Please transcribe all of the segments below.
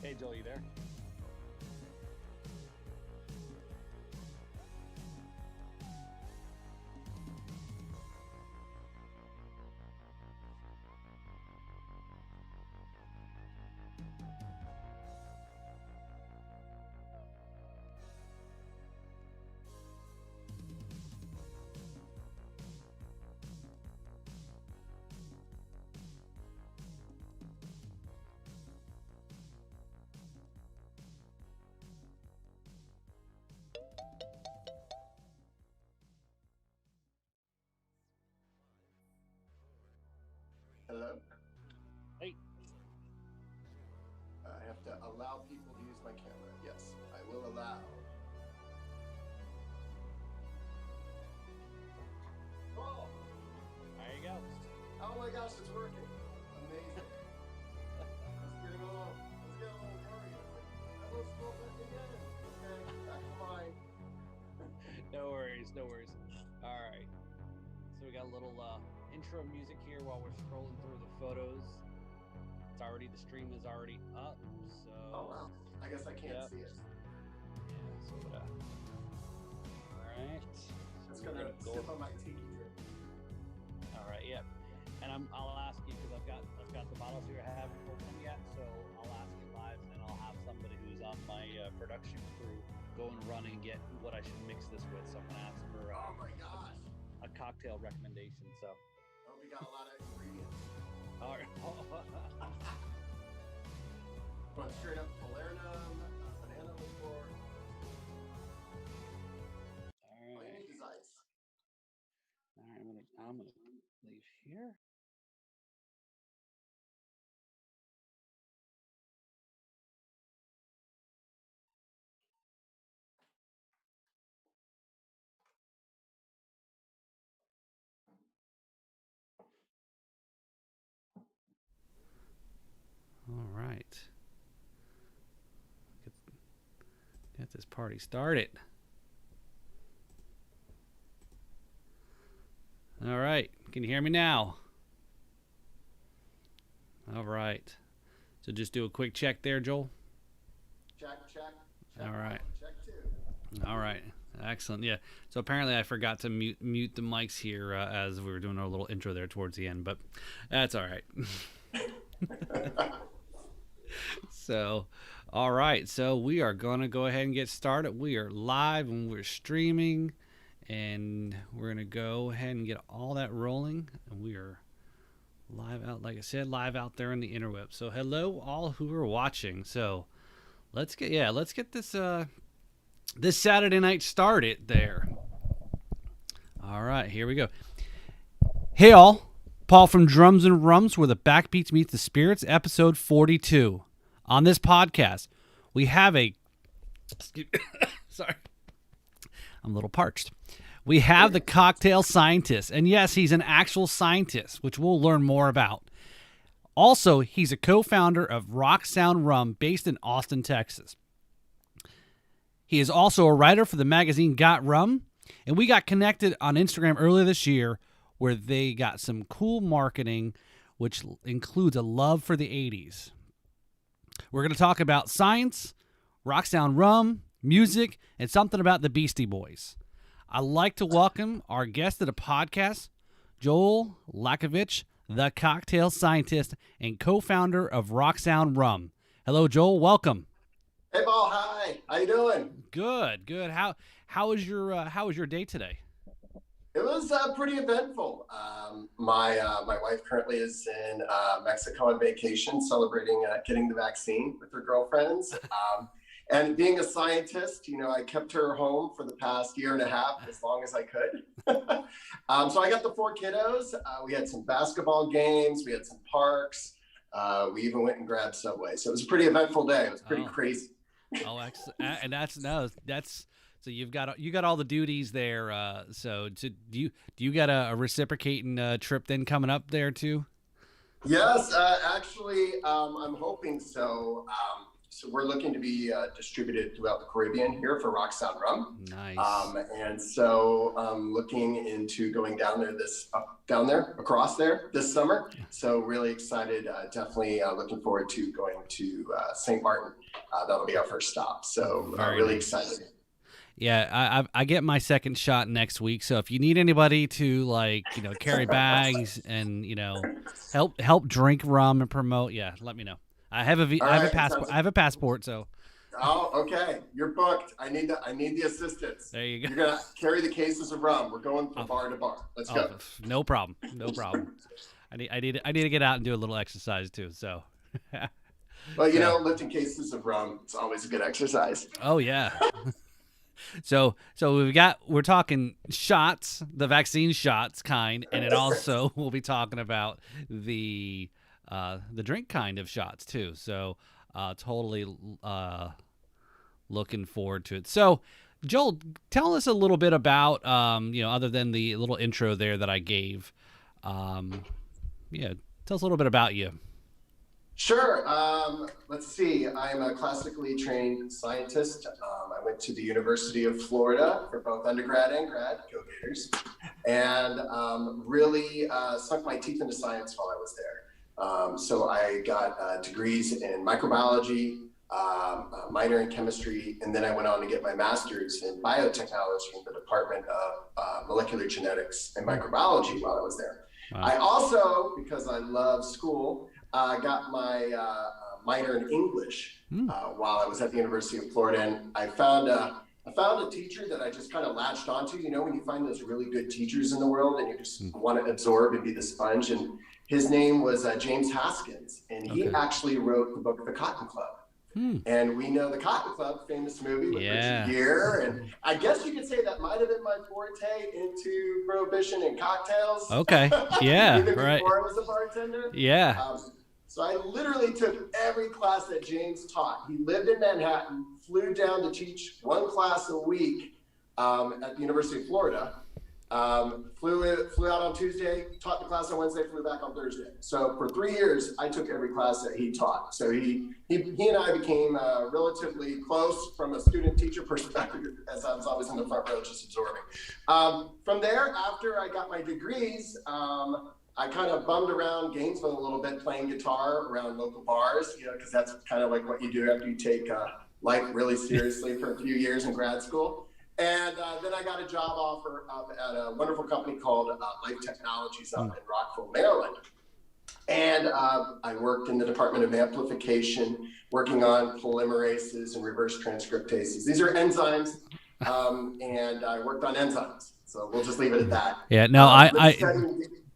Hey, Joel, you there? Hello? Hey. I have to allow people to use my camera. Yes, I will allow. Oh! There you go. Oh my gosh, it's working. Amazing. Let's get it on. Let's get a little worried. I was still letting it in. Okay, back to mine. No worries, no worries. All right. So we got a little intro music here while we're scrolling through the photos. The stream is already up. So. Oh wow. I guess I can't see it. Yeah. So. All right. It's gonna sip on my tiki drink. All right. Yep. And I'll ask you because I've got the bottles here. I haven't opened them yet, so I'll ask you live, and I'll have somebody who's on my production crew go and run and get what I should mix this with. So I'm gonna ask for. Oh my gosh. A cocktail recommendation. So. Oh, we got a lot of ingredients. All right. Going straight up falernum, banana liqueur. All right. All you need is ice. All right, I'm gonna leave here. All right. Get this party started. All right. Can you hear me now? All right. So just do a quick check there, Joel. Check. All right. Check two. All right. Excellent. Yeah. So apparently I forgot to mute the mics here as we were doing our little intro there towards the end, but that's all right. So, all right. So we are going to go ahead and get started. We are live and we're streaming, and we're going to go ahead and get all that rolling. And we are live out, like I said, live out there in the interweb. So hello all who are watching. So let's get this this Saturday night started there. All right, here we go. Hey all, Paul from Drums and Rums, where the backbeats meet the spirits, episode 42. On this podcast, we have sorry, I'm a little parched. We have the cocktail scientist, and yes, he's an actual scientist, which we'll learn more about. Also, he's a co-founder of Rock Sound Rum, based in Austin, Texas. He is also a writer for the magazine Got Rum, and we got connected on Instagram earlier this year, where they got some cool marketing, which includes a love for the 80s. We're going to talk about science, Rock Sound Rum, music, and something about the Beastie Boys. I'd like to welcome our guest to the podcast, Joel Lackovich, the cocktail scientist and co-founder of Rock Sound Rum. Hello, Joel. Welcome. Hey, Paul. Hi. How you doing? Good. How was your day today? It was pretty eventful. My wife currently is in Mexico on vacation, celebrating getting the vaccine with her girlfriends. And being a scientist, I kept her home for the past year and a half, as long as I could. So I got the 4 kiddos. We had some basketball games. We had some parks. We even went and grabbed Subway. So it was a pretty eventful day. It was pretty crazy. Oh, excellent. And that's so you've got all the duties there. So do you got a reciprocating trip then coming up there too? Yes, actually, I'm hoping so. So we're looking to be distributed throughout the Caribbean here for Rock Sound Rum. Nice. And so I'm looking into going down there, across there this summer. So really excited. Definitely looking forward to going to St. Martin. That'll be our first stop. So really excited. Yeah, I get my second shot next week. So if you need anybody to carry bags and help drink rum and promote, let me know. I have a passport. I have a passport. So. Oh, okay. You're booked. I need the assistance. There you go. You're gonna carry the cases of rum. We're going from bar to bar. Let's go. No problem. I need to get out and do a little exercise too. So. Well, lifting cases of rum, it's always a good exercise. Oh yeah. So we're talking shots, the vaccine shots kind, and it also we'll be talking about the drink kind of shots too. So totally looking forward to it. So Joel, tell us a little bit about other than the little intro there that I gave. Tell us a little bit about you. Sure. Let's see. I'm a classically trained scientist. I went to the University of Florida for both undergrad and grad, go Gators, and really sunk my teeth into science while I was there. So I got degrees in microbiology, minor in chemistry, and then I went on to get my master's in biotechnology in the Department of Molecular Genetics and Microbiology while I was there. Wow. I also, because I love school, got my minor in English while I was at the University of Florida, and I found a teacher that I just kind of latched onto. When you find those really good teachers in the world and you just want to absorb and be the sponge. And his name was James Haskins, and he actually wrote the book The Cotton Club. And we know The Cotton Club, famous movie with Richard Gere, and I guess you could say that might have been my forte into prohibition and cocktails. Okay, yeah, even right. Before I was a bartender. Yeah. So I literally took every class that James taught. He lived in Manhattan, flew down to teach one class a week at the University of Florida. Flew out on Tuesday, taught the class on Wednesday, flew back on Thursday. So for 3 years, I took every class that he taught. So he and I became relatively close from a student-teacher perspective, as I was always in the front row just absorbing. From there, after I got my degrees, I kind of bummed around Gainesville a little bit, playing guitar around local bars, because that's kind of like what you do after you take life really seriously for a few years in grad school. And then I got a job offer up at a wonderful company called Life Technologies up in Rockville, Maryland. And I worked in the Department of Amplification, working on polymerases and reverse transcriptases. These are enzymes, and I worked on enzymes. So we'll just leave it at that. Yeah, no,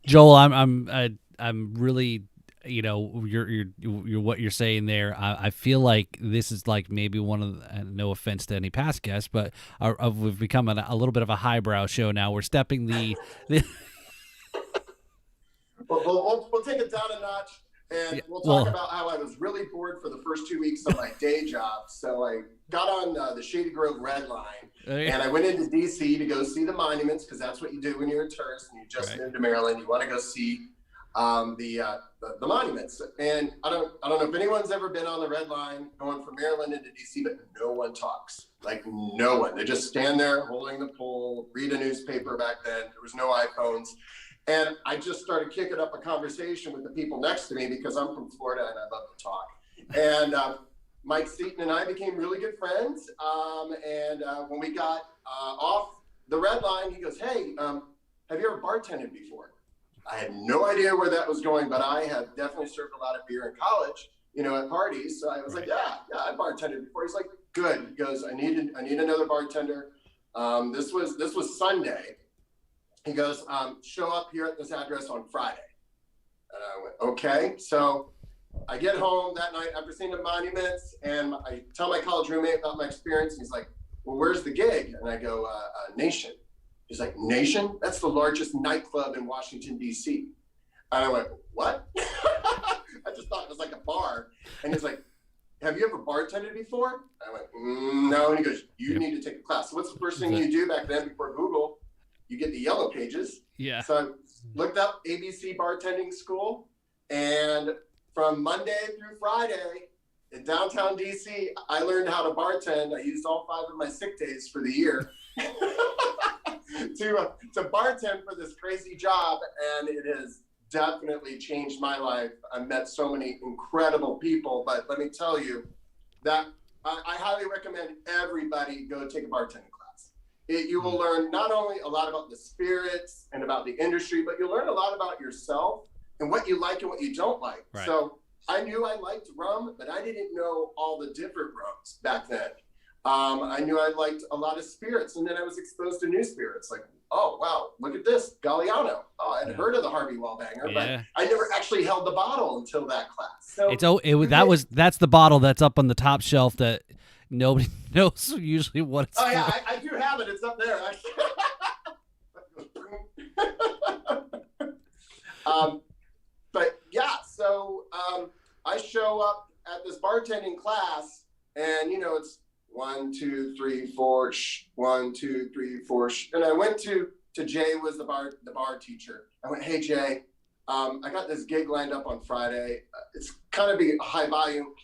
Joel, I'm really, you're what you're saying there. I feel like this is like maybe one of the, no offense to any past guests, but we've become a little bit of a highbrow show now. We're stepping the We'll take it down a notch, and we'll talk about how I was really bored for the first 2 weeks of my day job. So I got on the Shady Grove Red Line, and I went into D.C. to go see the monuments, because that's what you do when you're a tourist and you just moved to Maryland. You want to go see the monuments. And I don't know if anyone's ever been on the Red Line going from Maryland into D.C., but no one talks. Like no one. They just stand there holding the pole, read a newspaper. Back then there was no iPhones. And I just started kicking up a conversation with the people next to me, because I'm from Florida and I love to talk. And Mike Seaton and I became really good friends. And when we got off the Red Line, he goes, "Hey, have you ever bartended before?" I had no idea where that was going, but I have definitely served a lot of beer in college, at parties. So I was like, yeah, I bartended before. He's like, "Good." He goes, I need another bartender. This was Sunday. He goes, "Show up here at this address on Friday." And I went, okay. So I get home that night after seeing the monuments, and I tell my college roommate about my experience. And he's like, "Well, where's the gig?" And I go, "Nation." He's like, "Nation? That's the largest nightclub in Washington, D.C. And I went, "What?" I just thought it was like a bar. And he's like, "Have you ever bartended before?" I went, "No." And he goes, "You need to take a class." So what's the first thing you do back then before Google? You get the yellow pages. Yeah. So I looked up ABC bartending school, and from Monday through Friday, in downtown DC, I learned how to bartend. I used all 5 of my sick days for the year to bartend for this crazy job, and it has definitely changed my life. I've met so many incredible people, but let me tell you that I highly recommend everybody go take a bartending class. You will learn not only a lot about the spirits and about the industry, but you'll learn a lot about yourself and what you like and what you don't like. Right. So I knew I liked rum, but I didn't know all the different rums back then. I knew I liked a lot of spirits, and then I was exposed to new spirits. Like, oh, wow, look at this, Galliano. Oh, I'd heard of the Harvey Wallbanger, but I never actually held the bottle until that class. So that's the bottle that's up on the top shelf that nobody knows usually what it's for. Yeah, I do have it. It's up there. But yeah, so I show up at this bartending class, and it's 1, 2, 3, 4, 1, 2, 3, 4. And I went to Jay, was the bar teacher. I went, hey Jay, I got this gig lined up on Friday. It's kind of a high volume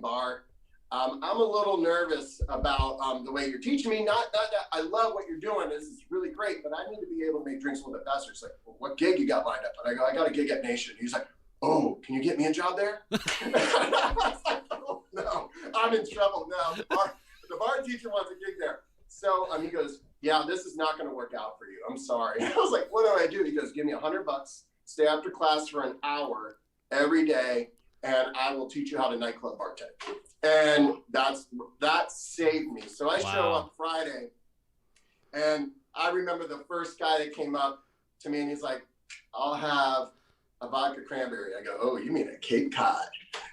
bar. I'm a little nervous about the way you're teaching me. Not that I love what you're doing. This is really great, but I need to be able to make drinks a little bit faster. It's like, well, what gig you got lined up? And I go, I got a gig at Nation. He's like, oh, can you get me a job there? I was like, oh, no, I'm in trouble now. The bar teacher wants a gig there. So he goes, yeah, this is not going to work out for you. I'm sorry. I was like, what do I do? He goes, give me $100, stay after class for an hour every day, and I will teach you how to nightclub bartend. And that saved me. So I show up Friday, and I remember the first guy that came up to me, and he's like, I'll have a vodka cranberry. I go, oh, you mean a Cape Cod?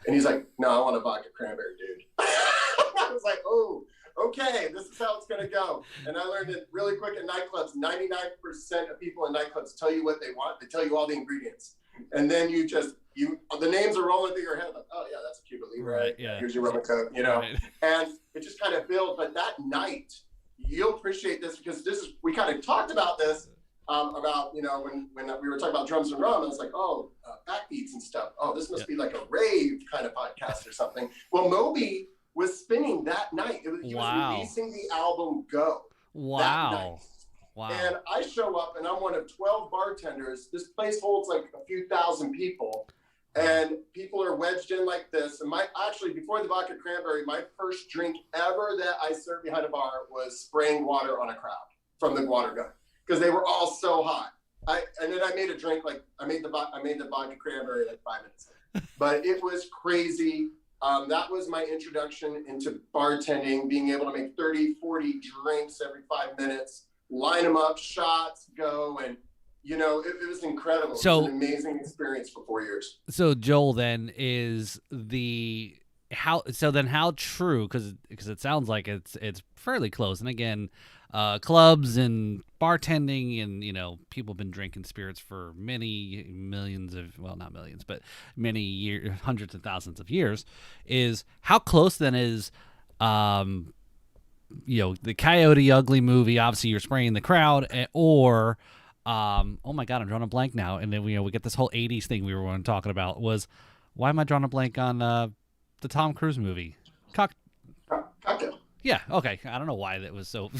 And he's like, no, I want a vodka cranberry, dude. I was like, oh, okay, this is how it's going to go. And I learned it really quick at nightclubs. 99% of people in nightclubs tell you what they want. They tell you all the ingredients. And then the names are rolling through your head. Like, oh, yeah, that's a Cuba Libre. Right, yeah. Here's your rum and coke, Right. And it just kind of built. But that night, you'll appreciate this, because we kind of talked about this, about, when we were talking about drums and rum. I was like, oh, backbeats and stuff. Oh, this must be like a rave kind of podcast or something. Well, Moby was spinning that night. He was releasing the album Go. Wow. And I show up, and I'm one of 12 bartenders. This place holds like a few thousand people, and people are wedged in like this. And actually, before the vodka cranberry, my first drink ever that I served behind a bar was spraying water on a crowd from the water gun, because they were all so hot. And then I made a drink, like I made the vodka cranberry like 5 minutes later. But it was crazy. That was my introduction into bartending, being able to make 30, 40 drinks every 5 minutes, line them up, shots, go. And, it was incredible. It was an amazing experience for 4 years. So Joel, then how true, because it sounds like it's fairly close. And again, clubs and bartending and, people have been drinking spirits for many millions of, well, not millions, but many years, hundreds of thousands of years. Is how close then is, the Coyote Ugly movie? Obviously you're spraying the crowd, or, oh my God, I'm drawing a blank now. And then, we get this whole 80s thing we were talking about. Why am I drawing a blank on, the Tom Cruise movie? Cocktail. Yeah. Okay. I don't know why that was so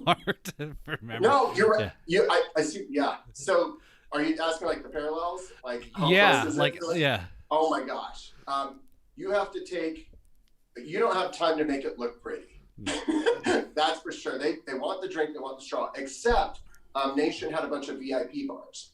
hard to remember. No, you're right. Yeah. I see. Yeah. So, are you asking like the parallels? Like yeah. Oh my gosh. You don't have time to make it look pretty. That's for sure. They want the drink, they want the straw. Except Nation had a bunch of VIP bars,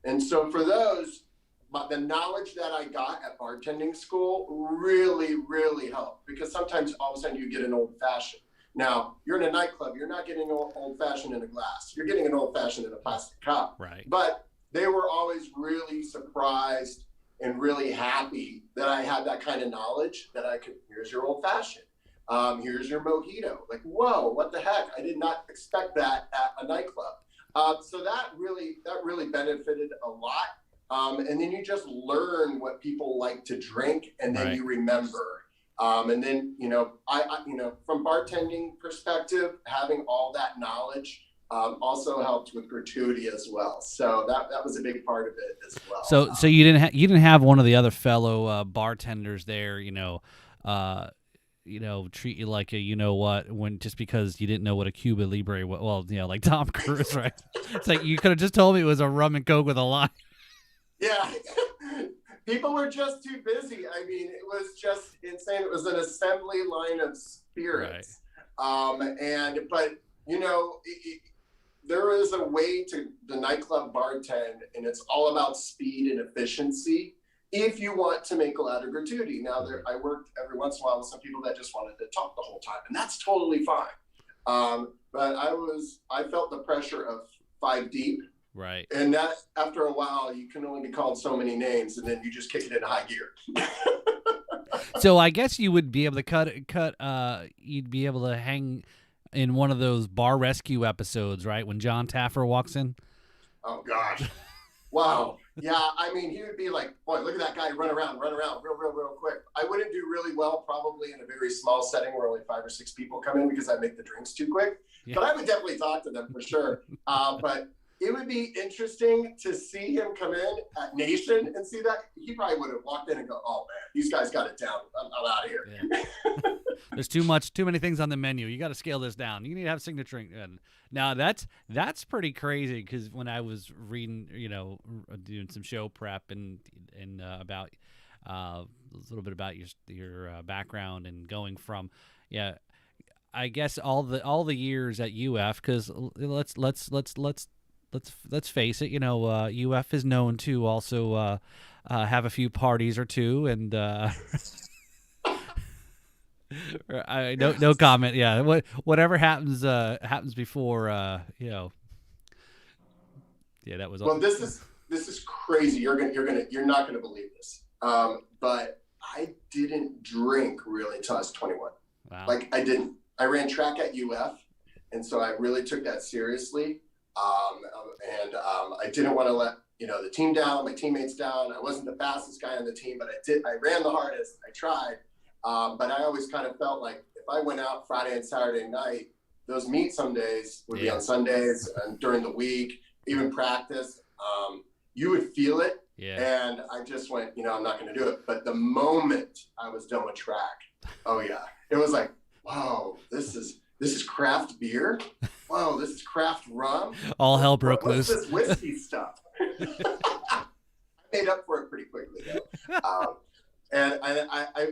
and so for those. But the knowledge that I got at bartending school really, really helped, because sometimes all of a sudden you get an old fashioned. Now, you're in a nightclub, you're not getting an old fashioned in a glass. You're getting an old fashioned in a plastic cup. Right. But they were always really surprised and really happy that I had that kind of knowledge, that I could, here's your old fashioned. Here's your mojito. Like, whoa, what the heck? I did not expect that at a nightclub. So that really benefited a lot. And then you just learn what people like to drink, and then you remember. And then, I from bartending perspective, having all that knowledge also helped with gratuity as well. So that was a big part of it as well. So you didn't have one of the other fellow bartenders there, treat you like a when just because you didn't know what a Cuba Libre was. Well, like Tom Cruise, right? It's like you could have just told me it was a rum and coke with a lime. Yeah. People were just too busy. I mean, it was just insane. It was an assembly line of spirits. Right. But there is a way to the nightclub bartend, and it's all about speed and efficiency if you want to make a lot of gratuity. Now, I worked every once in a while with some people that just wanted to talk the whole time, and that's totally fine. But I felt the pressure of 5 deep. Right. And that after a while, you can only be called so many names, and then you just kick it into high gear. So I guess you would be able to you'd be able to hang in one of those bar rescue episodes, right? When John Taffer walks in. Oh gosh. Wow. Yeah. I mean, he would be like, boy, look at that guy run around real quick. I wouldn't do really well probably in a very small setting where only 5 or 6 people come in because I make the drinks too quick. Yeah. But I would definitely talk to them for sure. But it would be interesting to see him come in at Nation and see that. He probably would have walked in and go, oh man, these guys got it down. I'm out of here. Yeah. There's too many things on the menu. You got to scale this down. You need to have signature. Now that's pretty crazy, because when I was reading, doing some show prep and about a little bit about your background and going from, I guess all the years at UF, because let's face it, UF is known to also have a few parties or two, and no comment. Yeah, whatever happens before. Yeah, that was. Well, this is crazy. You're not gonna believe this. But I didn't drink really until I was 21. Wow. Like I didn't. I ran track at UF, and so I really took that seriously. I didn't want to let the team down, my teammates down. I wasn't the fastest guy on the team, but I ran the hardest. I tried, but I always kind of felt like if I went out Friday and Saturday night, those meet some days would be on Sundays and during the week, even practice. You would feel it, and I just went, I'm not going to do it. But the moment I was done with track, oh yeah, it was like, wow, this is craft beer. Whoa, this is craft rum. All hell broke loose. What's this whiskey stuff? I made up for it pretty quickly, though. And I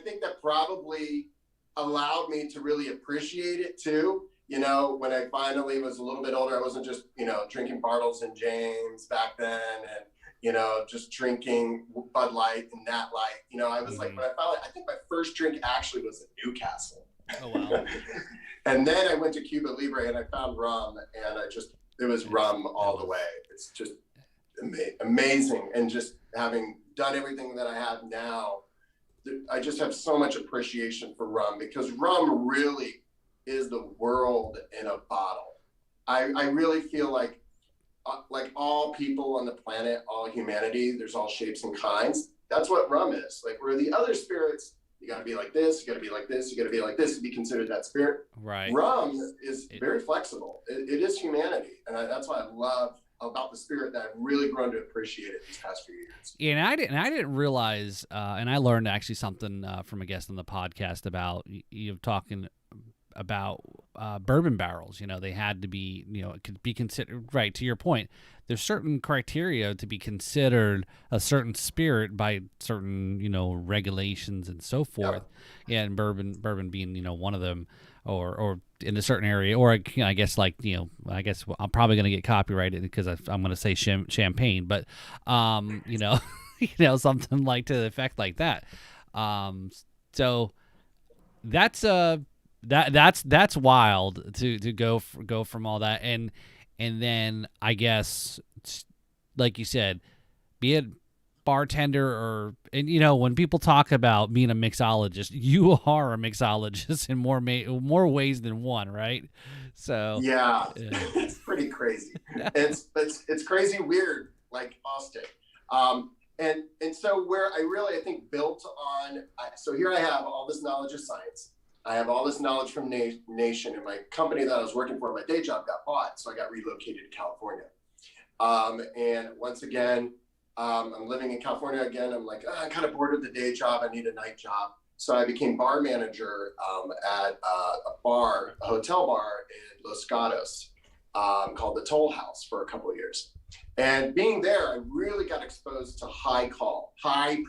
think that probably allowed me to really appreciate it too. When I finally was a little bit older, I wasn't just drinking Bartles and James back then, and just drinking Bud Light and Nat Light. I was like, when I think my first drink actually was at Newcastle. Oh wow. And then I went to Cuba Libre and I found rum, and it was rum all the way. It's just amazing. And just having done everything that I have now, I just have so much appreciation for rum, because rum really is the world in a bottle. I really feel like all people on the planet, all humanity, there's all shapes and kinds. That's what rum is. Like, where the other spirits, you got to be like this, you got to be like this, you got to be like this to be considered that spirit. Right. Rum is very flexible. It is humanity. And that's what I love about the spirit, that I've really grown to appreciate it these past few years. Yeah, and I didn't realize, and I learned actually something from a guest on the podcast about talking about bourbon barrels. They had to be, it could be considered, right, to your point, there's certain criteria to be considered a certain spirit by certain, regulations and so forth. Yeah, and bourbon being, one of them, or in a certain area, or I guess I guess I'm probably going to get copyrighted because I'm going to say champagne, but something like to the effect like that. So that's that's wild to go from all that, and then I guess, like you said, be it bartender and when people talk about being a mixologist, you are a mixologist in more ways than one, right? So yeah. It's pretty crazy. It's crazy weird, like Austin. And so where I think built on, so here I have all this knowledge of science. I have all this knowledge from Nation, and my company that I was working for, my day job, got bought. So I got relocated to California. And once again, I'm living in California again. I'm like, I'm kind of bored with the day job. I need a night job. So I became bar manager at a hotel bar in Los Gatos called the Toll House for a couple of years. And being there, I really got exposed to high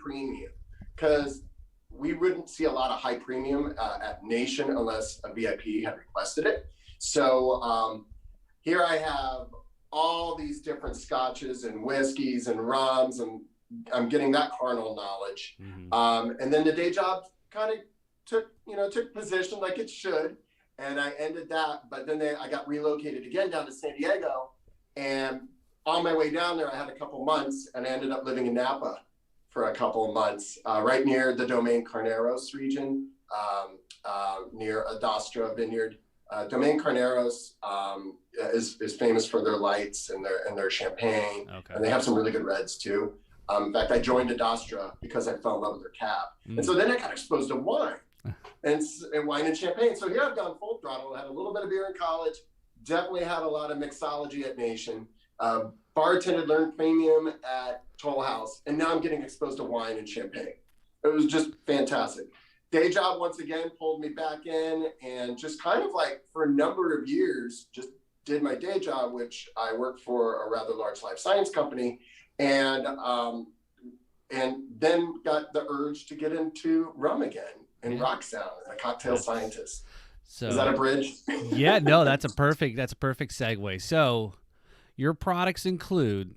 premium, because we wouldn't see a lot of high premium at Nation unless a VIP had requested it. So here I have all these different scotches and whiskeys and rums, and I'm getting that carnal knowledge. And then the day job kind of took position like it should, and I ended that. But then I got relocated again down to San Diego, and on my way down there, I had a couple months, and I ended up living in Napa for a couple of months, right near the Domaine Carneros region, near Adastra Vineyard. Domaine Carneros is famous for their lights and their champagne, and they have some really good reds too. In fact, I joined Adastra because I fell in love with their cab, and so then I got exposed to wine and wine and champagne. So here I've gone full throttle. I had a little bit of beer in college, definitely had a lot of mixology at Nation. Bartended, learned premium at Toll House, and now I'm getting exposed to wine and champagne. It was just fantastic. Day job once again pulled me back in, and just kind of like for a number of years just did my day job, which I worked for a rather large life science company, and then got the urge to get into rum again and Rock Sound and a cocktail scientist. So is that a bridge? Yeah, no, that's a perfect segue. So your products include,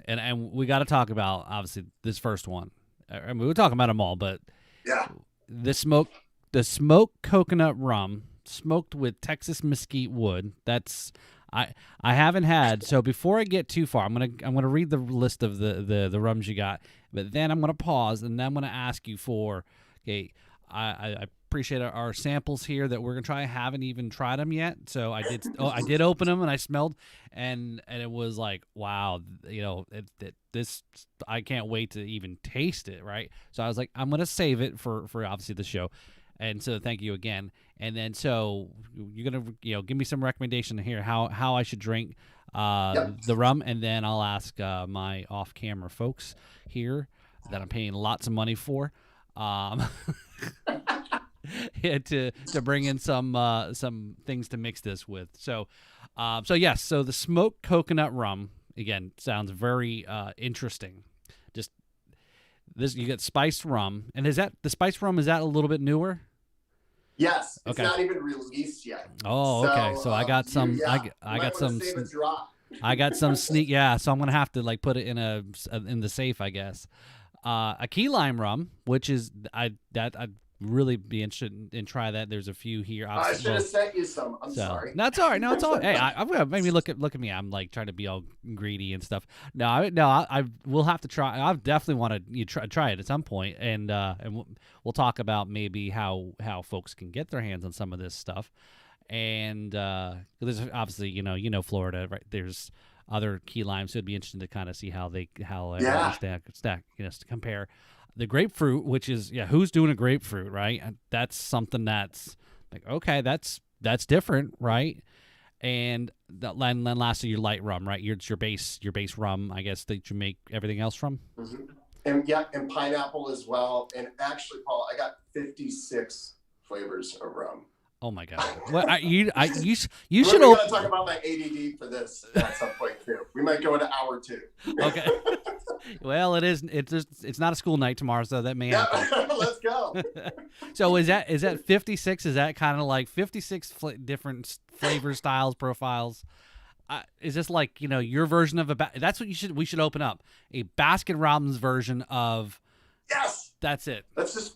and we got to talk about obviously this first one. I mean, we're talking about them all, but yeah. The smoked coconut rum, smoked with Texas mesquite wood. That's I haven't had. So before I get too far, I'm gonna read the list of the rums you got, but then I'm gonna pause and then I'm gonna ask you for. Okay, I appreciate our samples here that we're gonna try. I haven't even tried them yet, so I did. I did open them and I smelled, and it was like, wow, this I can't wait to even taste it, right? So I was like, I'm gonna save it for obviously the show, and so thank you again. And then so you're gonna give me some recommendation here how I should drink the rum, and then I'll ask my off-camera folks here that I'm paying lots of money for. To bring in some things to mix this with. So yes, so the smoked coconut rum again sounds very interesting. Just this, you get spiced rum, and is that the spiced rum? Is that a little bit newer? Yes, it's not even released yet. Oh, okay. So I got some. I got some. I got some sneak. Yeah, so I'm gonna have to like put it in the safe, I guess. A key lime rum, which is I'd really be interested in try that. There's a few here. I should have sent you some. I'm sorry. That's all right. No, it's all right. Hey, I'm gonna maybe look at me. I'm like trying to be all greedy and stuff. I will have to try. I definitely want to try it at some point, and we'll talk about maybe how folks can get their hands on some of this stuff. And there's obviously Florida, right? There's other key limes, so it'd be interesting to kind of see how they stack to compare. The grapefruit, which is who's doing a grapefruit, right? And that's something that's like, okay, that's different, right? And then lastly, your light rum, right? Your base rum, I guess, that you make everything else from. Mm-hmm. And pineapple as well. And actually, Paul, I got 56 flavors of rum. Oh my God! Well, you should. We're going to talk about my ADD for this at some point too. We might go into hour 2. Okay. Well, it's not a school night tomorrow, so that may happen. Let's go. So is that 56? Is that kind of like 56 different flavors, styles, profiles? Is this like your version of that's what we should open up a Baskin Robbins version of? Yes. That's it. Let's just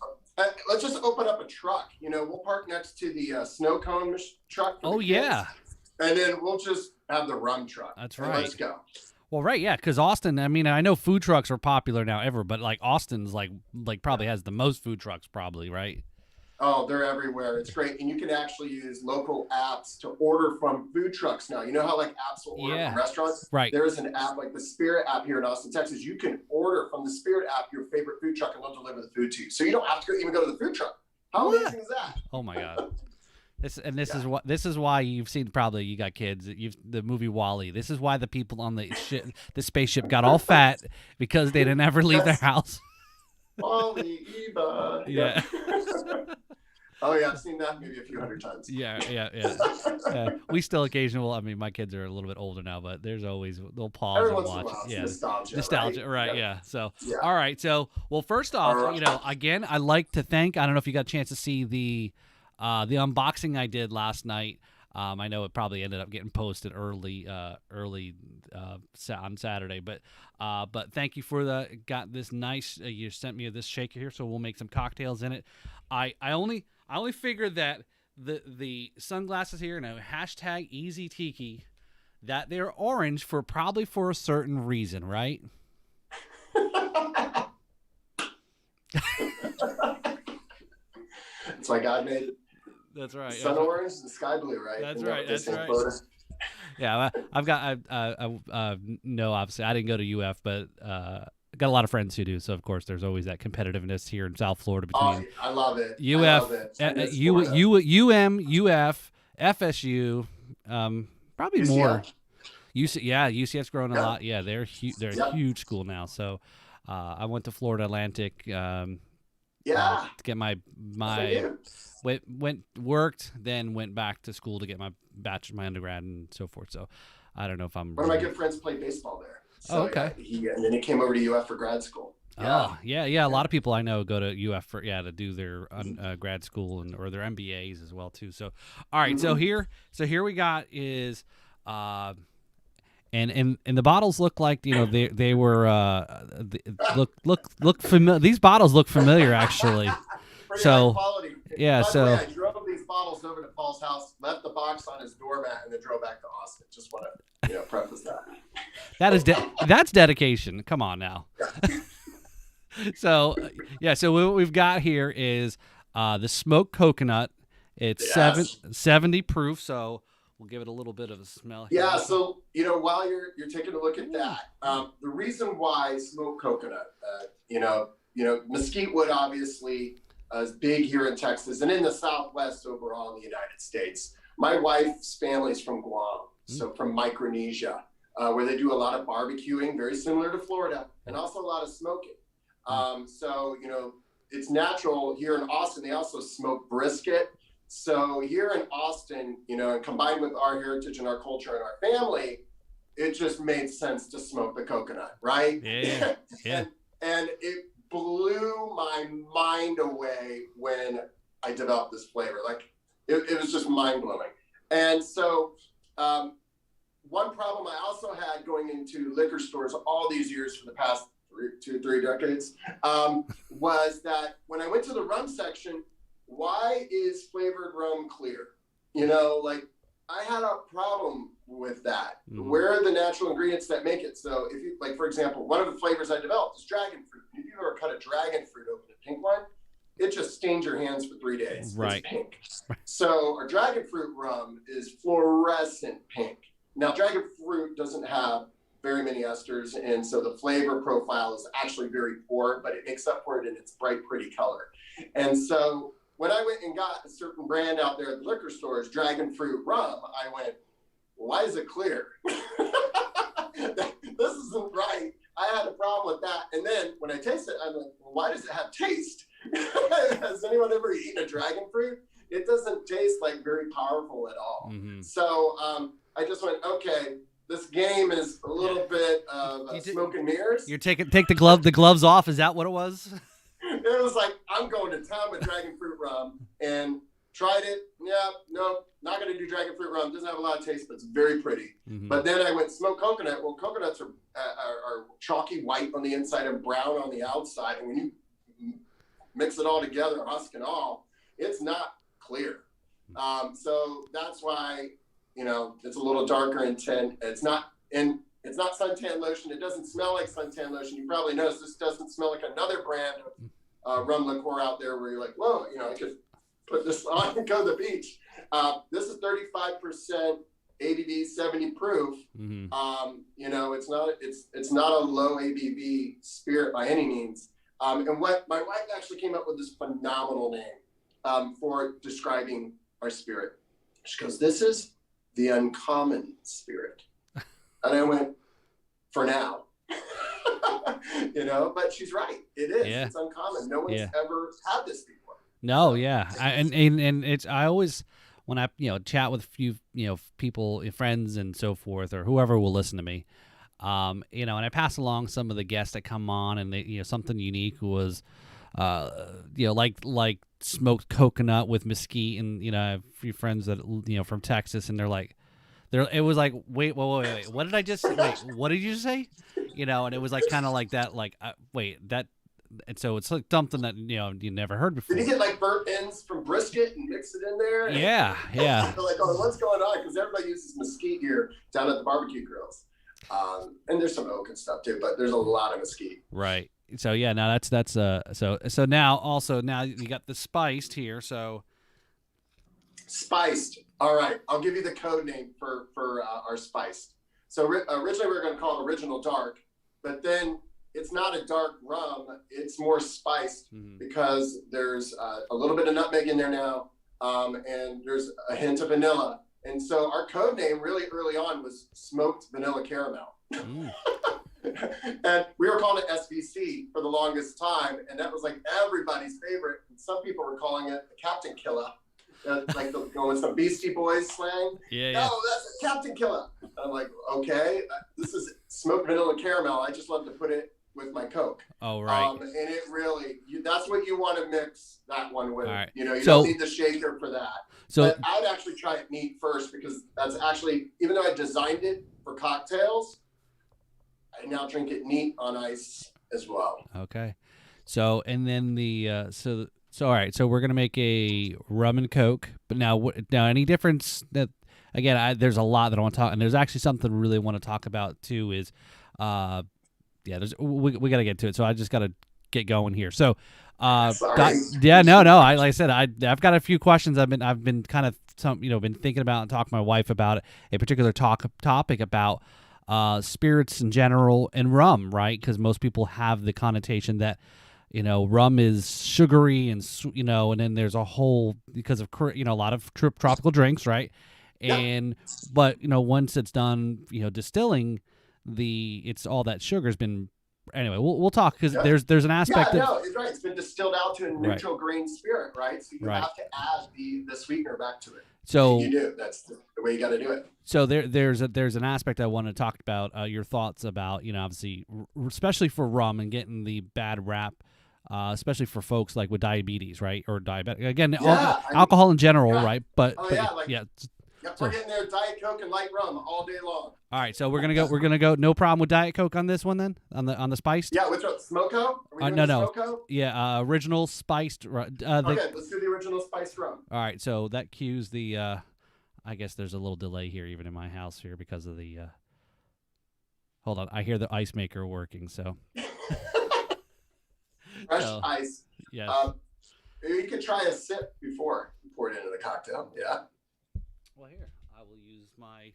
open up a truck. We'll park next to the snow cone truck. Oh yeah. And then we'll just have the rum truck. That's right. Let's go. Well, right, yeah, because Austin. I mean, I know food trucks are popular now ever, but like Austin's like probably has the most food trucks, probably, right? Oh, they're everywhere. It's great, and you can actually use local apps to order from food trucks now. You know how like apps will order from restaurants? Right. There is an app like the Spirit app here in Austin, Texas. You can order from the Spirit app your favorite food truck, and they'll deliver the food to you. So you don't have to even go to the food truck. How amazing is that? Oh my God. This is why you've seen, probably you got kids. The movie WALL-E. This is why the people on the spaceship got all fat, because they didn't ever leave their house. Wally Eva. Yeah. Oh yeah, I've seen that maybe a few hundred times. Yeah. We still occasionally. I mean, my kids are a little bit older now, but there's always they'll pause Every and once in a watch. while, it's Yeah, nostalgia, right? Yeah. So, Yeah. all right. So, well, first off, All right. again, I like to thank. I don't know if you got a chance to see the unboxing I did last night. I know it probably ended up getting posted early on Saturday, but thank you for got this nice. You sent me this shaker here, so we'll make some cocktails in it. I only figured that the sunglasses here and a hashtag Easy Tiki, that they're orange probably for a certain reason, right? It's like God made. That's right. Sun orange and sky blue, right? That's Isn't right. that That's right. photo? Yeah, I've got no, obviously I didn't go to UF, but I got a lot of friends who do. So of course, there's always that competitiveness here in South Florida between I love it. UF, I love it. UF, FSU, probably UCF. more. UCF's growing a Yeah. lot. Yeah, they're a huge school now. So I went to Florida Atlantic. To get my worked, then went back to school to get my bachelor's, my undergrad, and so forth. So I don't know if I'm. One of my good friends played baseball there. So, okay. And then he came over to UF for grad school. Yeah. A lot of people I know go to UF for to do their grad school or their MBAs as well too. So, all right. Mm-hmm. So here we got is, and the bottles look like they were look familiar. These bottles look familiar actually. Pretty So high quality. yeah. By the So way, I drove these bottles over to Paul's house, left the box on his doormat, and then drove back to Austin. Just want to preface that. that's dedication. Come on now. So what we've got here is the smoked coconut. It's 70 proof, so we'll give it a little bit of a smell here. Yeah, so while you're taking a look at that, the reason why smoked coconut, mesquite wood obviously is big here in Texas and in the Southwest overall in the United States. My wife's family's from Guam, so from Micronesia, where they do a lot of barbecuing, very similar to Florida, and also a lot of smoking. So it's natural here in Austin. They also smoke brisket. So here in Austin, and combined with our heritage and our culture and our family, it just made sense to smoke the coconut, right? Yeah. And it blew my mind away when I developed this flavor. Like it was just mind blowing. And so one problem I also had going into liquor stores all these years for the past 3 decades was that when I went to the rum section, why is flavored rum clear? I had a problem with that. Mm-hmm. Where are the natural ingredients that make it? So if you, for example, one of the flavors I developed is dragon fruit. If you ever cut a dragon fruit open a pink one, it just stains your hands for 3 days. Right. It's pink. So our dragon fruit rum is fluorescent pink. Now, dragon fruit doesn't have very many esters, and so the flavor profile is actually very poor, but it makes up for it in its bright, pretty color. And so when I went and got a certain brand out there at the liquor stores, dragon fruit rum, I went, well, why is it clear? This isn't right. I had a problem with that. And then when I tasted it, I'm like, well, why does it have taste? Has anyone ever eaten a dragon fruit? It doesn't taste very powerful at all. Mm-hmm. So I just went, okay, this game is a little bit of smoke and mirrors. You're take the gloves off. Is that what it was? It was like, I'm going to town with dragon fruit rum and tried it. Yeah, no, not going to do dragon fruit rum. Doesn't have a lot of taste, but it's very pretty. Mm-hmm. But then I went smoked coconut. Well, coconuts are chalky white on the inside and brown on the outside. And when you mix it all together, husk and all, it's not clear. So that's why, it's a little darker in tint. It's not suntan lotion. It doesn't smell like suntan lotion. You probably noticed this doesn't smell like another brand of rum liqueur out there where you're like, whoa, I could put this on and go to the beach. This is 35% ABV, 70 proof. Mm-hmm. It's not a low ABV spirit by any means. And what my wife actually came up with this phenomenal name for describing our spirit. She goes, this is the uncommon spirit. And I went, for now. But she's right. It is. Yeah. It's uncommon. No one's Yeah. ever had this before. No, yeah, and it's I always when I chat with a few people, friends and so forth, or whoever will listen to me, and I pass along some of the guests that come on, and they something unique was, like smoked coconut with mesquite, and I have a few friends that from Texas, and it was like wait, what did I just wait? What did you say? And it was like kind of like that, like wait that. And so it's like something that you never heard before. Did you get like burnt ends from brisket and mix it in there? Yeah. They're like, oh, what's going on? Because everybody uses mesquite here down at the barbecue grills, and there's some oak and stuff too, but there's a lot of mesquite. Right. So yeah, now that's so now you got the spiced here. So spiced. All right, I'll give you the code name for our spiced. So originally we were going to call it Original Dark, but then it's not a dark rum. It's more spiced because there's a little bit of nutmeg in there now, and there's a hint of vanilla. And so our code name really early on was Smoked Vanilla Caramel. And we were calling it SVC for the longest time, and that was like everybody's favorite. And some people were calling it the Captain Killer, like going some Beastie Boys slang. Yeah. No, that's a Captain Killer. And I'm like, okay, this is Smoked Vanilla Caramel. I just love to put it with my Coke. Oh, right. And it really, that's what you want to mix that one with. All right. You don't need the shaker for that. So but I'd actually try it neat first, because that's actually, even though I designed it for cocktails, I now drink it neat on ice as well. Okay. So, and then so all right. So we're going to make a rum and Coke, but now any difference that, again, there's a lot that I want to talk, and there's actually something I really want to talk about too is, we got to get to it. So I just got to get going here. So, no. Like I said, I've got a few questions. I've been kind of been thinking about and talking to my wife about a particular topic about spirits in general and rum, right? Because most people have the connotation that rum is sugary and and then there's a whole, because of a lot of tropical drinks, right? And but once it's done distilling, it's all that sugar's been. Anyway, we'll talk, because there's an aspect. It's right. It's been distilled out to a neutral grain spirit, right? So you have to add the sweetener back to it. So you do. That's the way you got to do it. So there's an aspect I want to talk about. Your thoughts about obviously, especially for rum and getting the bad rap, especially for folks like with diabetes, right, or diabetic. Again, alcohol in general, right? But we're getting there. Diet Coke and light rum all day long. All right, so we're gonna go. No problem with Diet Coke on this one then, on the spiced. Yeah, which one? Smoko? No. Smoko? Yeah, original spiced. Okay, let's do the original spiced rum. All right, so that cues the. I guess there's a little delay here, even in my house here, because of the. Hold on, I hear the ice maker working. So. Fresh ice. Yes. You could try a sip before you pour it into the cocktail. Yeah. Well, here I will use my.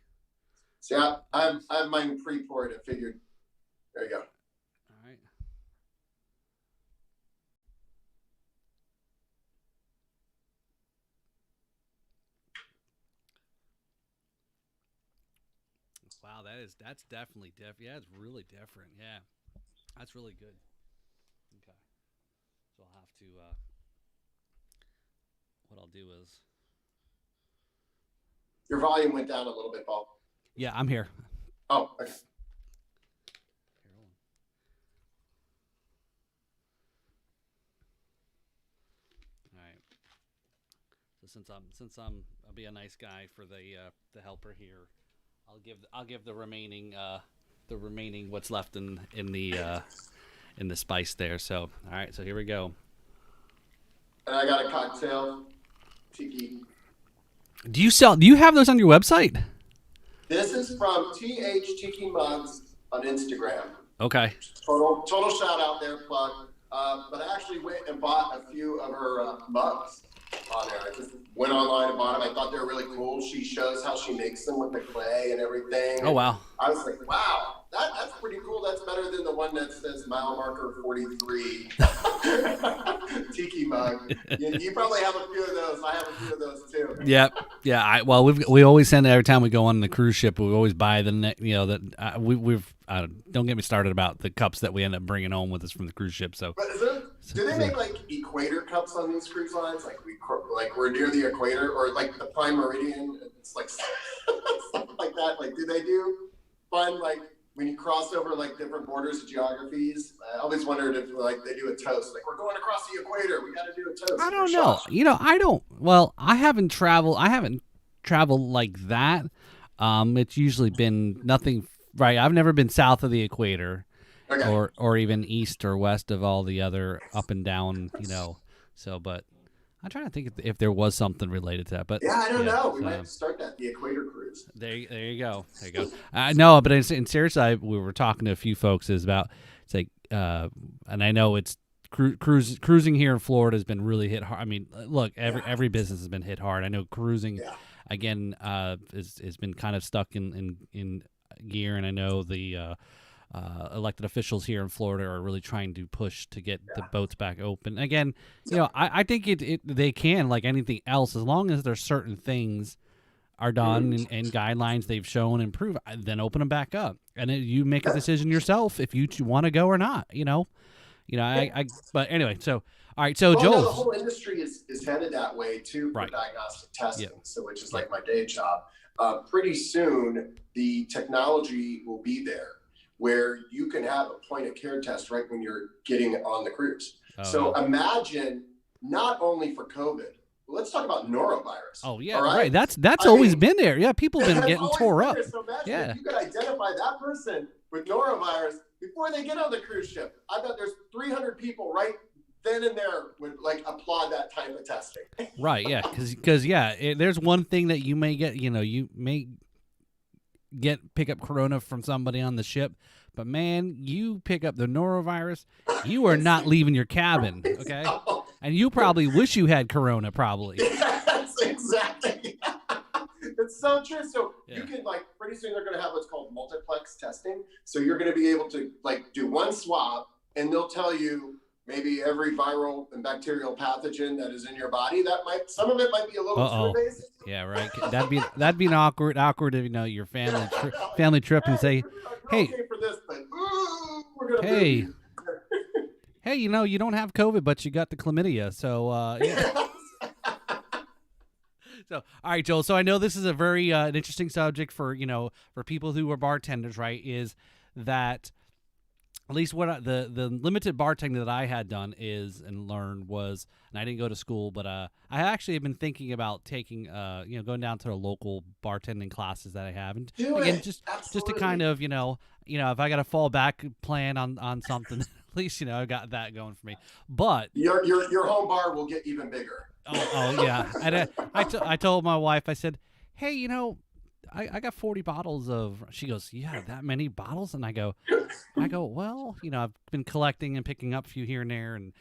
See, I have mine pre-poured. I figured. There you go. All right. Wow, that's definitely different. Yeah, it's really different. Yeah, that's really good. Okay, so I'll have to. What I'll do is. Your volume went down a little bit, Paul. Yeah, I'm here. Oh, okay. All right. So I'll be a nice guy for the helper here. I'll give the remaining what's left in the spice there. So all right, so here we go. And I got a cocktail tiki. Do you have those on your website? This is from TH Tiki Mugs on Instagram. Okay. Total shout out there, plug. But I actually went and bought a few of her mugs on there. I just went online and bought them. I thought they were really cool. She shows how she makes them with the clay and everything. Oh, wow. I was like, wow, That's pretty cool. That's better than the one that says mile marker 43 tiki mug. You probably have a few of those. I have a few of those too. Yep. Yeah. We always send it every time we go on the cruise ship. We always buy we've don't get me started about the cups that we end up bringing home with us from the cruise ship. So, but do they make like equator cups on these cruise lines? Like we're near the equator, or like the prime meridian? It's like stuff like that. Like, do they do fun like when you cross over like different borders of geographies? I always wondered if like they do a toast, like we're going across the equator, we got to do a toast. I don't know. I don't. Well, I haven't traveled like that. It's usually been nothing. Right. I've never been south of the equator, Okay. or even east or west of all the other up and down. So, but I'm trying to think if there was something related to that. But Yeah, I don't know. We might have to start that, the equator cruise. There you go. No, but in seriously, we were talking to a few folks. It's like, and I know it's cruising here in Florida has been really hit hard. I mean, look, every business has been hit hard. I know cruising, again, has been kind of stuck in gear, and I know the elected officials here in Florida are really trying to push to get the boats back open. Again, I think they can, like anything else, as long as there's certain things are done and guidelines they've shown and prove, then open them back up, and you make a decision yourself if you want to go or not. But anyway, so all right, so Joel, the whole industry is headed that way too for diagnostic testing. So which is like my day job. Pretty soon the technology will be there where you can have a point of care test right when you're getting on the cruise. So imagine not only for COVID. Let's talk about norovirus. Oh yeah, right. That's always been there. Yeah, people have been getting tore up. So imagine if you could identify that person with norovirus before they get on the cruise ship. I bet there's 300 people right then and there would like applaud that type of testing. Right. Yeah. Because there's one thing that you may get. You may pick up corona from somebody on the ship, but man, you pick up the norovirus, you are not leaving your cabin. Okay. And you probably wish you had corona, probably. Yes, exactly. It's so true. So you can pretty soon they're going to have what's called multiplex testing. So you're going to be able to do one swab, and they'll tell you maybe every viral and bacterial pathogen that is in your body. Some of it might be a little too invasive. Yeah, right. That'd be an awkward if your family trip and say, hey, okay for this, but we're gonna hey. Hey, you don't have COVID, but you got the chlamydia. So, yeah. So, all right, Joel. So I know this is a very an interesting subject for people who are bartenders, right? Is that at least what the limited bartending that I had done and learned was, and I didn't go to school, but I actually have been thinking about taking going down to the local bartending classes that I have, and just to kind of if I got a fallback plan on something. At least I've got that going for me. But your home bar will get even bigger. Oh yeah. And I told my wife, I said, hey, I got 40 bottles of. She goes, you have that many bottles? And I go, well, I've been collecting and picking up a few here and there, and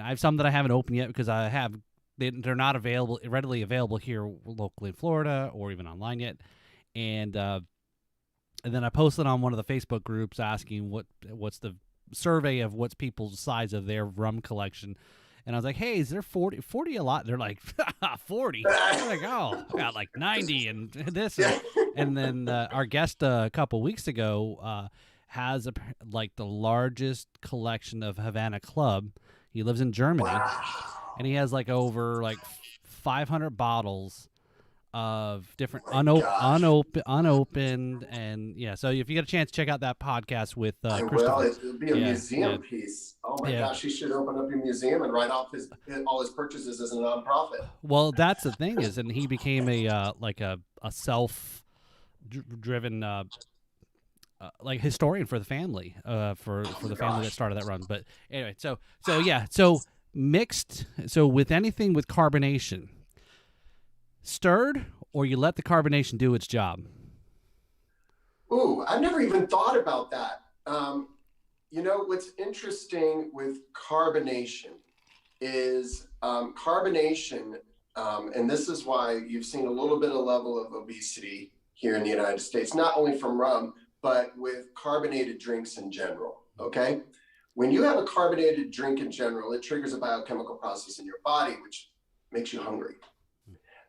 I have some that I haven't opened yet because they're not readily available here locally in Florida or even online yet, and then I posted on one of the Facebook groups asking what's the survey of what's people's size of their rum collection, and I was like, hey, is there 40 a lot? They're like 40. I'm like, oh, I got like 90 and this and then our guest a couple weeks ago has the largest collection of Havana Club. He lives in Germany. Wow. And he has over 500 bottles of different unopened, and so if you get a chance, check out that podcast with Christopher. It'll be a museum piece. Oh my gosh, he should open up a museum and write off all his purchases as a nonprofit. Well, that's the thing and he became a self-driven historian for the family, for the family that started that run. But anyway, so mixed. So with anything with carbonation. Stirred, or you let the carbonation do its job? Ooh, I've never even thought about that. What's interesting with carbonation is carbonation, and this is why you've seen a little bit of level of obesity here in the United States, not only from rum, but with carbonated drinks in general. Okay. When you have a carbonated drink in general, it triggers a biochemical process in your body, which makes you hungry.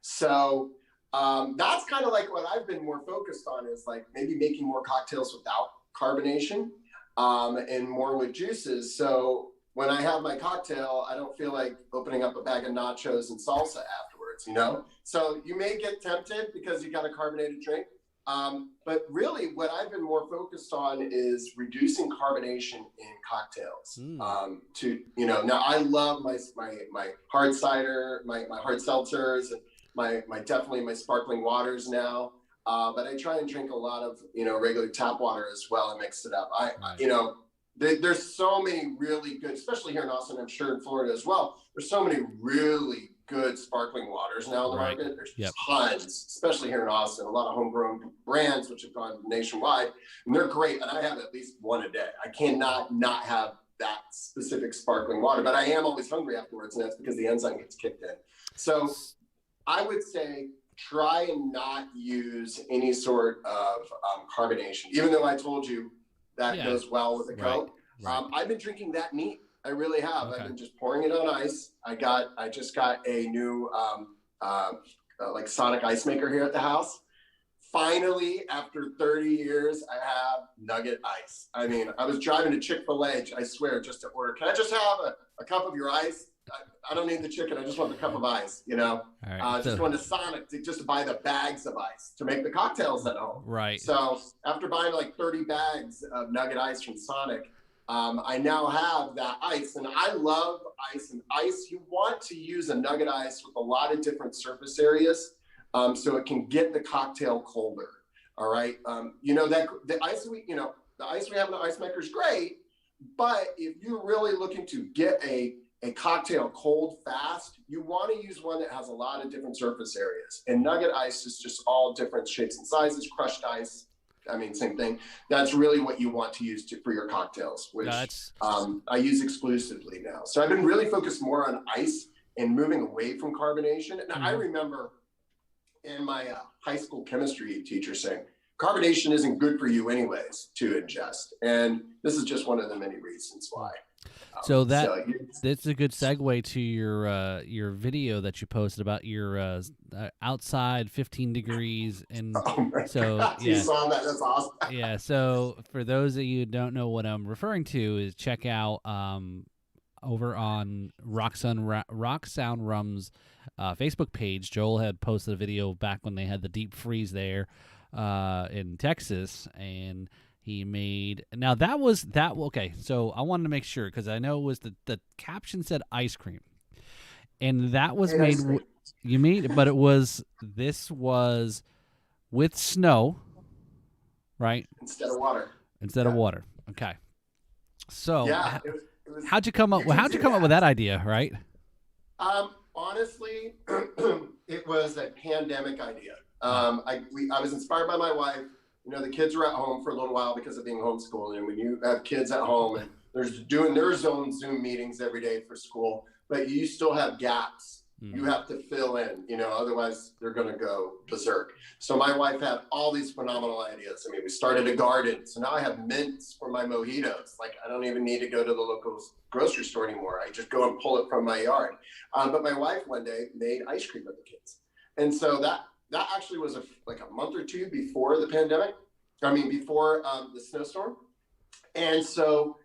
So that's kind of like what I've been more focused on, is like maybe making more cocktails without carbonation, and more with juices. So when I have my cocktail, I don't feel like opening up a bag of nachos and salsa afterwards, you know? So you may get tempted because you got a carbonated drink. But really what I've been more focused on is reducing carbonation in cocktails. To, you know, now I love my hard cider, my hard seltzers, and my definitely my sparkling waters now. But I try and drink a lot of, you know, regular tap water as well and mix it up. You know, there's so many really good, especially here in Austin, I'm sure in Florida as well. There's so many really good sparkling waters now in the market. There's tons, especially here in Austin, a lot of homegrown brands which have gone nationwide, and they're great. And I have at least one a day. I cannot not have that specific sparkling water, but I am always hungry afterwards, and that's because the enzyme gets kicked in. So I would say try and not use any sort of carbonation, even though I told you that goes well with the Coke. I've been drinking that neat. I really have. I've been just pouring it on ice. I just got a new like Sonic ice maker here at the house. Finally, after 30 years, I have nugget ice. I mean, I was driving to Chick-fil-A, I swear, just to order, can I just have a cup of your ice? I don't need the chicken. I just want the cup of ice, you know? Just went to Sonic just to buy the bags of ice to make the cocktails at home. So after buying like 30 bags of nugget ice from Sonic, I now have that ice, and I love ice. And ice, you want to use a nugget ice with a lot of different surface areas, so it can get the cocktail colder. All right. You know, that the ice we have in the ice maker is great, but if you're really looking to get a cocktail cold fast, you want to use one that has a lot of different surface areas. And nugget ice is just all different shapes and sizes. Crushed ice, I mean, same thing. That's really what you want to use for your cocktails, which I use exclusively now. So I've been really focused more on ice and moving away from carbonation. And I remember in my high school chemistry teacher saying, carbonation isn't good for you anyways to ingest. And this is just one of the many reasons why. So that's a good segue to your video that you posted about your outside 15 degrees, and you saw that. That's awesome. Yeah. So for those of you who don't know what I'm referring to, is check out over on Rock Sound Rum's Facebook page. Joel had posted a video back when they had the deep freeze there in Texas, and he made okay. So I wanted to make sure, because I know it was the caption said ice cream, and that was this was with snow, right? Instead of water. Of water. Okay. So how'd you come up with that idea, right? Honestly, it was a pandemic idea. I was inspired by my wife. You know, the kids were at home for a little while because of being homeschooled. And when you have kids at home and they're doing their own Zoom meetings every day for school, but you still have gaps. You have to fill in, you know, otherwise they're going to go berserk. So my wife had all these phenomenal ideas. I mean, we started a garden. So now I have mints for my mojitos. Like, I don't even need to go to the local grocery store anymore. I just go and pull it from my yard. But my wife one day made ice cream for the kids. And so that actually was like a month or two before the pandemic. Before the snowstorm. And so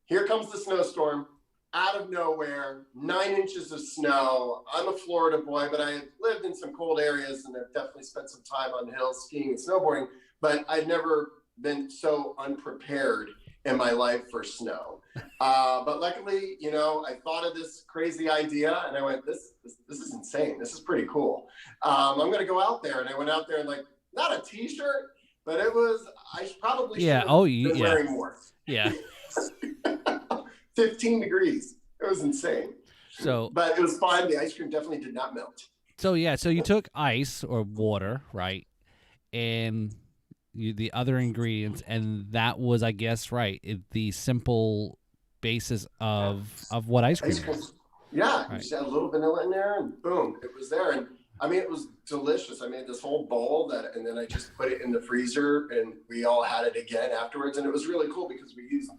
here comes the snowstorm out of nowhere, 9 inches of snow. I'm a Florida boy, but I lived in some cold areas, and I've definitely spent some time on hills skiing and snowboarding, but I'd never been so unprepared in my life for snow. But luckily, you know, I thought of this crazy idea, and I went, this is insane. This is pretty cool. I'm going to go out there. And I went out there and, like, not a t-shirt, but it was, I probably should have been wearing more. Yeah. 15 degrees. It was insane. But it was fine. The ice cream definitely did not melt. So you took ice or water, right? And the other ingredients, and that was, I guess, the simple basis of what ice cream is. Yeah, right. You just add a little vanilla in there, and boom, it was there. And I mean, it was delicious. I made this whole bowl and then I just put it in the freezer, and we all had it again afterwards. And it was really cool because we used,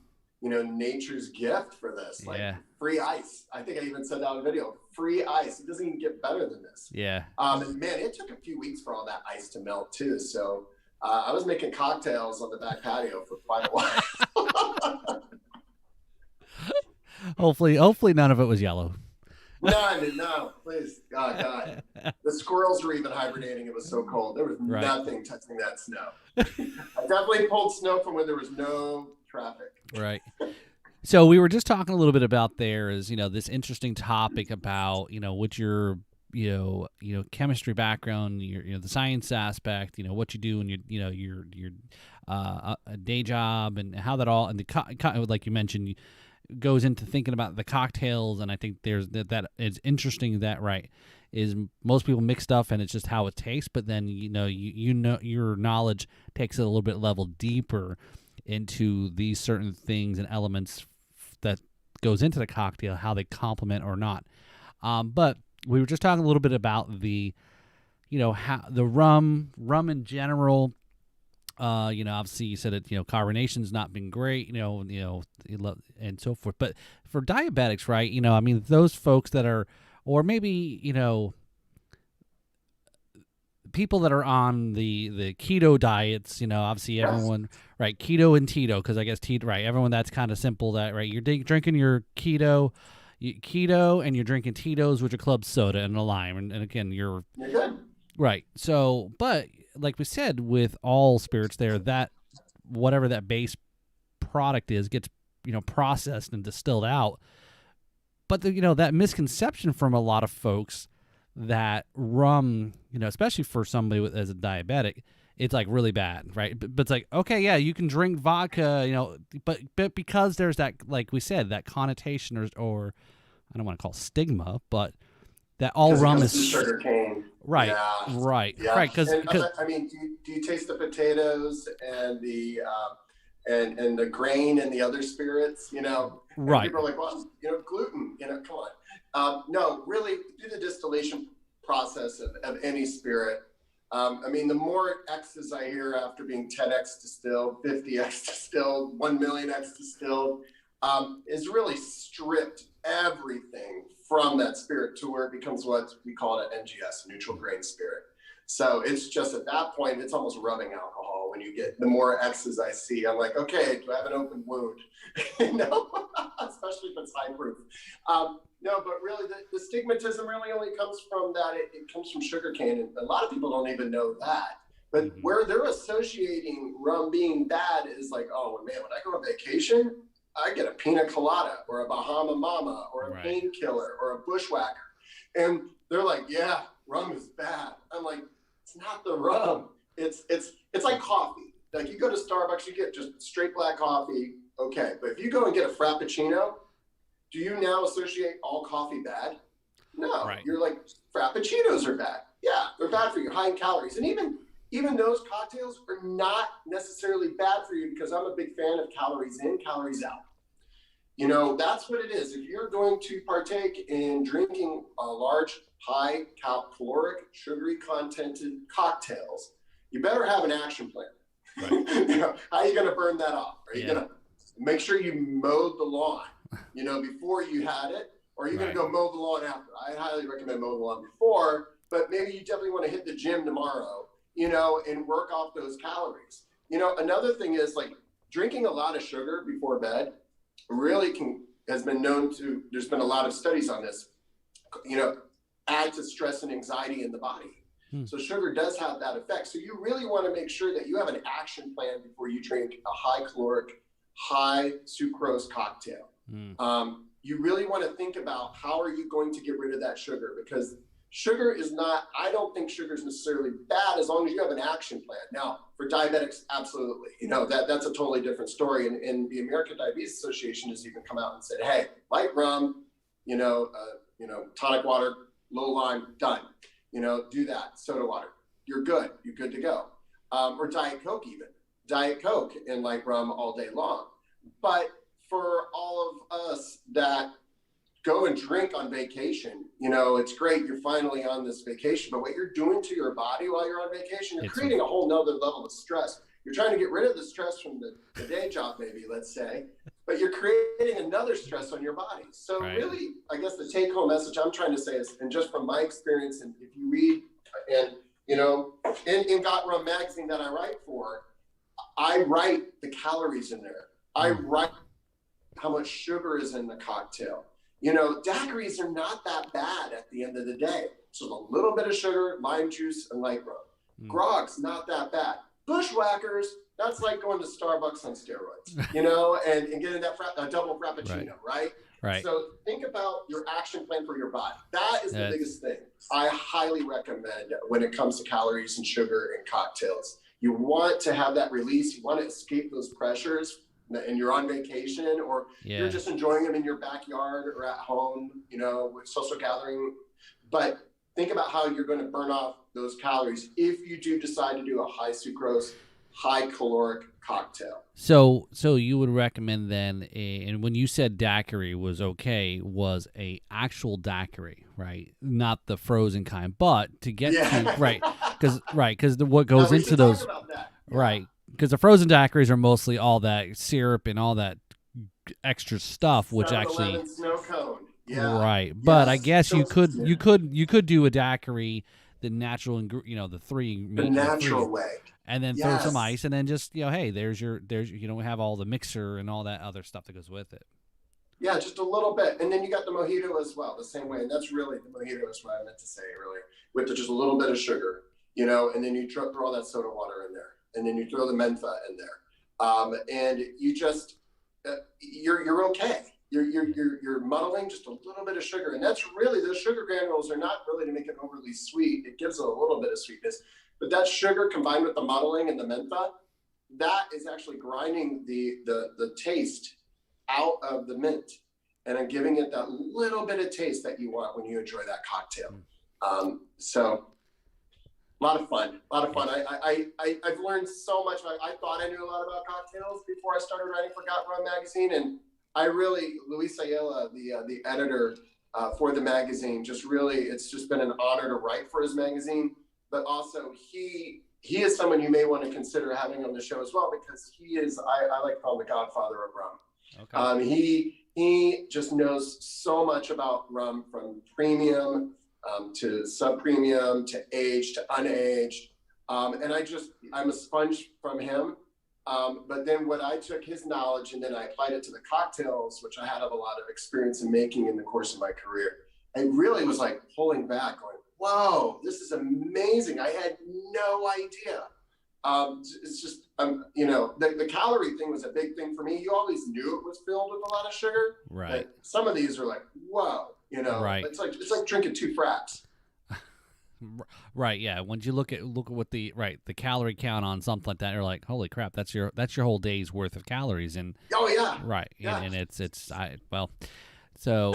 nature's gift for this, like free ice. I think I even said that in a video, free ice. It doesn't even get better than this. Yeah. And man, it took a few weeks for all that ice to melt too. So I was making cocktails on the back patio for quite a while. Hopefully none of it was yellow. No, please. God. The squirrels were even hibernating. It was so cold. There was nothing touching that snow. I definitely pulled snow from when there was no traffic. Right. So we were just talking a little bit about this interesting topic about, what your, chemistry background, your the science aspect, what you do in your day job, and how that all, and like you mentioned, goes into thinking about the cocktails. And I think there's that it's interesting that is most people mix stuff and it's just how it tastes, but then your knowledge takes it a little bit level deeper into these certain things and elements that goes into the cocktail, how they complement or not. But we were just talking a little bit about the how the rum in general. Obviously you said it, carbonation's not been great, and so forth. But for diabetics, right, I mean, those folks that are, or maybe, people that are on the keto diets, obviously everyone, right, keto and Tito, because I guess everyone, that's kind of simple, that, right, you're drinking your keto and you're drinking Tito's, which are club soda and a lime. And again, you're good. Right. So, but like we said, with all spirits there, that whatever that base product is gets, processed and distilled out. But that misconception from a lot of folks that rum, especially for somebody as a diabetic, it's like really bad, right? But it's like, okay, yeah, you can drink vodka, but because there's that, like we said, that connotation or I don't want to call it stigma, but that all rum is sugar cane. Right. Yeah. Right. Yeah. Right. Because I mean, do you taste the potatoes and the and the grain and the other spirits? Right. People are like, well, gluten. Come on. No, really, do the distillation process of any spirit. I mean, the more X's I hear after being 10x distilled, 50x distilled, 1 million X distilled, is really stripped everything from that spirit to where it becomes what we call an NGS, neutral grain spirit. So it's just at that point, it's almost rubbing alcohol. When you get the more X's I see, I'm like, okay, do I have an open wound? Especially if it's high proof. No, but really the stigmatism really only comes from that. It comes from sugarcane, and a lot of people don't even know that. But where they're associating rum being bad is like, oh man, when I go on vacation, I get a pina colada or a Bahama Mama or a painkiller or a bushwhacker. And they're like, yeah, rum is bad. I'm like, it's not the rum. It's like coffee. Like you go to Starbucks, you get just straight black coffee. Okay. But if you go and get a Frappuccino, do you now associate all coffee bad? No. Right. You're like, Frappuccinos are bad. Yeah, they're bad for you, high in calories. And even those cocktails are not necessarily bad for you, because I'm a big fan of calories in, calories out. That's what it is. If you're going to partake in drinking a large, high caloric, sugary contented cocktails, you better have an action plan. Right. How are you going to burn that off? Are you going to make sure you mowed the lawn, before you had it, or are you going to go mow the lawn after? I highly recommend mowing the lawn before, but maybe you definitely want to hit the gym tomorrow, and work off those calories. Another thing is like drinking a lot of sugar before bed really has been known to, there's been a lot of studies on this, add to stress and anxiety in the body. So sugar does have that effect. So you really want to make sure that you have an action plan before you drink a high caloric, high sucrose cocktail. You really want to think about how are you going to get rid of that sugar, because sugar is not, I don't think sugar is necessarily bad as long as you have an action plan. Now, for diabetics, absolutely. That's a totally different story. And the American Diabetes Association has even come out and said, hey, light rum, tonic water, low lime, done. Do that. Soda water. You're good. You're good to go. Or Diet Coke even. Diet Coke and light rum all day long. But for all of us that go and drink on vacation. You know, it's great. You're finally on this vacation, but what you're doing to your body while you're on vacation, you're creating a whole nother level of stress. You're trying to get rid of the stress from the day job, maybe, let's say, but you're creating another stress on your body. So really, I guess the take home message I'm trying to say is, and just from my experience, and if you read, and, you know, in Got Rum magazine that I write for, I write the calories in there. I write how much sugar is in the cocktail. You know, daiquiris are not that bad at the end of the day. So a little bit of sugar, lime juice, and light rum. Grog's not that bad. Bushwhackers, that's like going to Starbucks on steroids, you know, and getting that a double frappuccino, right? Right. So think about your action plan for your body. That is the biggest thing. I highly recommend when it comes to calories and sugar and cocktails. You want to have that release. You want to escape those pressures, and you're on vacation, or you're just enjoying them in your backyard or at home, you know, with social gathering. But think about how you're going to burn off those calories if you do decide to do a high sucrose, high caloric cocktail. So you would recommend then, and when you said daiquiri was okay, was a actual daiquiri, right? Not the frozen kind, but to get to because what goes into those, right? Because the frozen daiquiris are mostly all that syrup and all that extra stuff, which actually snow cone. Right, but I guess you could do a daiquiri, the natural, you know, the natural way, and then throw some ice, and then just, you know, hey, there's you don't have all the mixer and all that other stuff that goes with it. Yeah, just a little bit, and then you got the mojito as well, the same way, and that's really the mojito is what I meant to say really, with just a little bit of sugar, you know, and then you throw all that soda water in there, and then you throw the mentha in there, and you just you're okay. You're muddling just a little bit of sugar, and that's really, those sugar granules are not really to make it overly sweet. It gives it a little bit of sweetness, but that sugar combined with the muddling and the mentha, that is actually grinding the taste out of the mint, and I'm giving it that little bit of taste that you want when you enjoy that cocktail. So a lot of fun. I've learned so much. I thought I knew a lot about cocktails before I started writing for Got Rum magazine, and I really, Luis Ayala, the editor for the magazine, it's just been an honor to write for his magazine. But also, he is someone you may want to consider having on the show as well, because he is, I like to call him the godfather of rum. Okay. He just knows so much about rum, from premium to sub-premium to aged to unaged. And I'm a sponge from him. But then what I took his knowledge and then I applied it to the cocktails, which I had a lot of experience in making in the course of my career. It really was like pulling back, going, whoa, this is amazing. I had no idea. It's just, you know, the calorie thing was a big thing for me. You always knew it was filled with a lot of sugar. Right. But some of these are like, whoa, you know, it's like drinking 2 fraps. Right, yeah. When you look at what the calorie count on something like that, you're like, holy crap, that's your whole day's worth of calories. And and it's so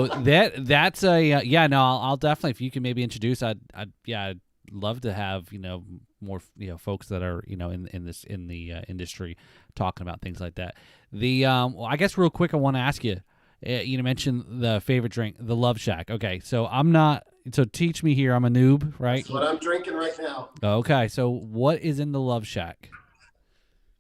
that's a no, I'll definitely, if you can maybe introduce, I'd love to have, you know, more, you know, folks that are, you know, in the industry talking about things like that. Well, I guess real quick, I want to ask you. You mentioned the favorite drink, the Love Shack. Okay, so so teach me here. I'm a noob, right? That's what I'm drinking right now. Okay, so what is in the Love Shack?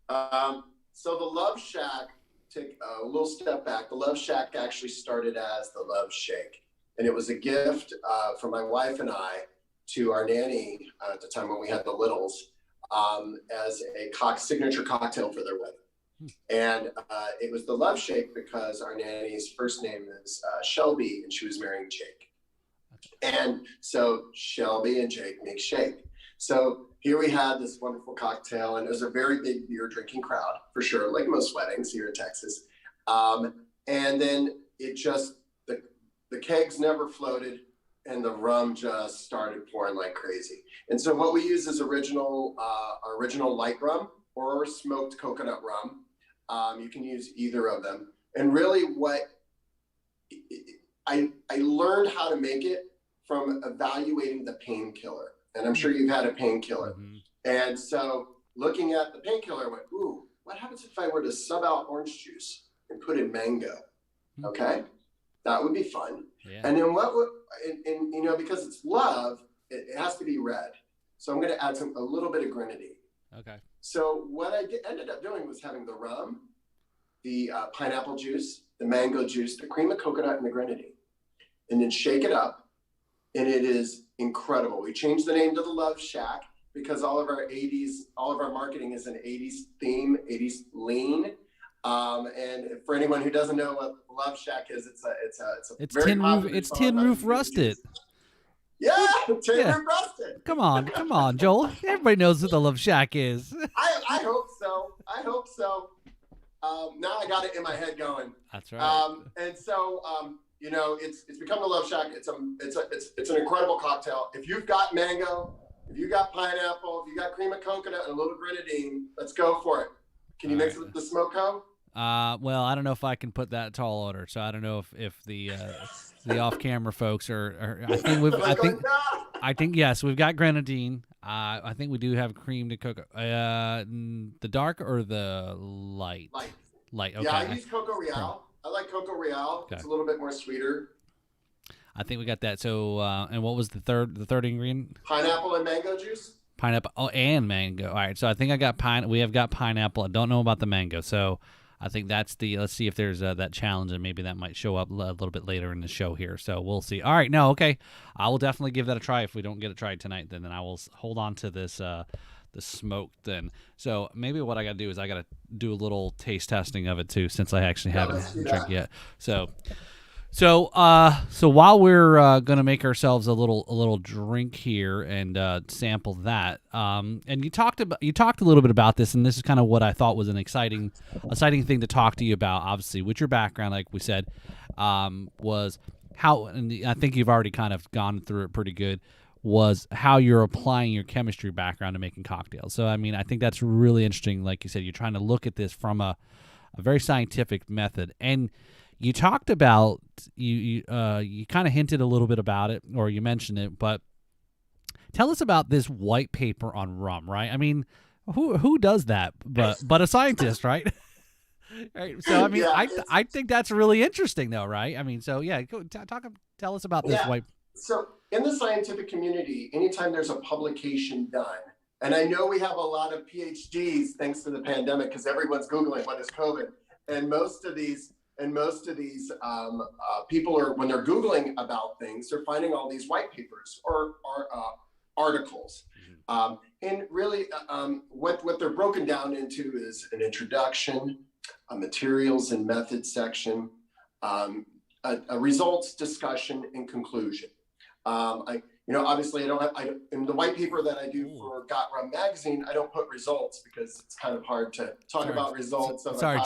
So the Love Shack, take a little step back. The Love Shack actually started as the Love Shake, and it was a gift from my wife and I to our nanny at the time when we had the littles, as a signature cocktail for their wedding. And it was the Love Shake because our nanny's first name is Shelby, and she was marrying Jake. And so Shelby and Jake make shake. So here we had this wonderful cocktail, and it was a very big beer drinking crowd, for sure, like most weddings here in Texas. And then it just, the kegs never floated, and the rum just started pouring like crazy. And so what we use is our original light rum or smoked coconut rum. You can use either of them. And really what I learned how to make it from evaluating the painkiller. And I'm sure you've had a painkiller. Mm-hmm. And so looking at the painkiller, I went, ooh, what happens if I were to sub out orange juice and put in mango? Okay. That would be fun. Yeah. And then what would, and you know, because it's love, it has to be red. So I'm going to add a little bit of grenadine. Okay. So what I ended up doing was having the rum, the pineapple juice, the mango juice, the cream of coconut, and the grenadine, and then shake it up. And it is incredible. We changed the name to the Love Shack because all of our marketing is an 80s theme, 80s lean. And for anyone who doesn't know what Love Shack is, it's very popular. It's tin roof rusted. Yeah, tin roof rusted. Come on, Joel. Everybody knows what the Love Shack is. I hope so. Now I got it in my head going. That's right. And so you know, it's become the Love Shack. It's an incredible cocktail. If you've got mango, if you got pineapple, if you got cream of coconut and a little grenadine, let's go for it. Can you mix it with the smoke hoe? Well, I don't know if I can put that tall order, so I don't know if the off-camera folks are. I think yes, we've got grenadine. I think we do have cream to cocoa. The dark or the light? Light. Okay. Yeah, I use Coco Real. I like Coco Real. Okay. It's a little bit more sweeter. I think we got that. So, and what was the third ingredient? Pineapple and mango juice. Pineapple. Oh, and mango. All right. So I think I got we have got pineapple. I don't know about the mango. So I think that's let's see if there's that challenge, and maybe that might show up a little bit later in the show here. So we'll see. All right. No. Okay. I will definitely give that a try. If we don't get it tried tonight, then I will hold on to this, the smoked then. So maybe what I got to do is I got to do a little taste testing of it too, since I actually haven't drank yet. So while we're gonna make ourselves a little drink here and sample that, and you talked a little bit about this, and this is kind of what I thought was an exciting thing to talk to you about. Obviously, with your background, like we said, was how, and I think you've already kind of gone through it pretty good, was how you're applying your chemistry background to making cocktails. So I mean, I think that's really interesting. Like you said, you're trying to look at this from a very scientific method, and you talked about you kind of hinted a little bit about it, or you mentioned it, but tell us about this white paper on rum, right? I mean, who does that but a scientist, right? Right. So I mean, yeah, I think that's really interesting, though, right? I mean, so yeah, tell us about this white. So in the scientific community, anytime there's a publication done, and I know we have a lot of PhDs thanks to the pandemic because everyone's Googling what is COVID, and most of these people are, when they're Googling about things, they're finding all these white papers or articles. And really what they're broken down into is an introduction, a materials and methods section, a results discussion and conclusion. Obviously in the white paper that I do for Got Rum magazine, I don't put results because it's kind of hard to talk about results. Sorry,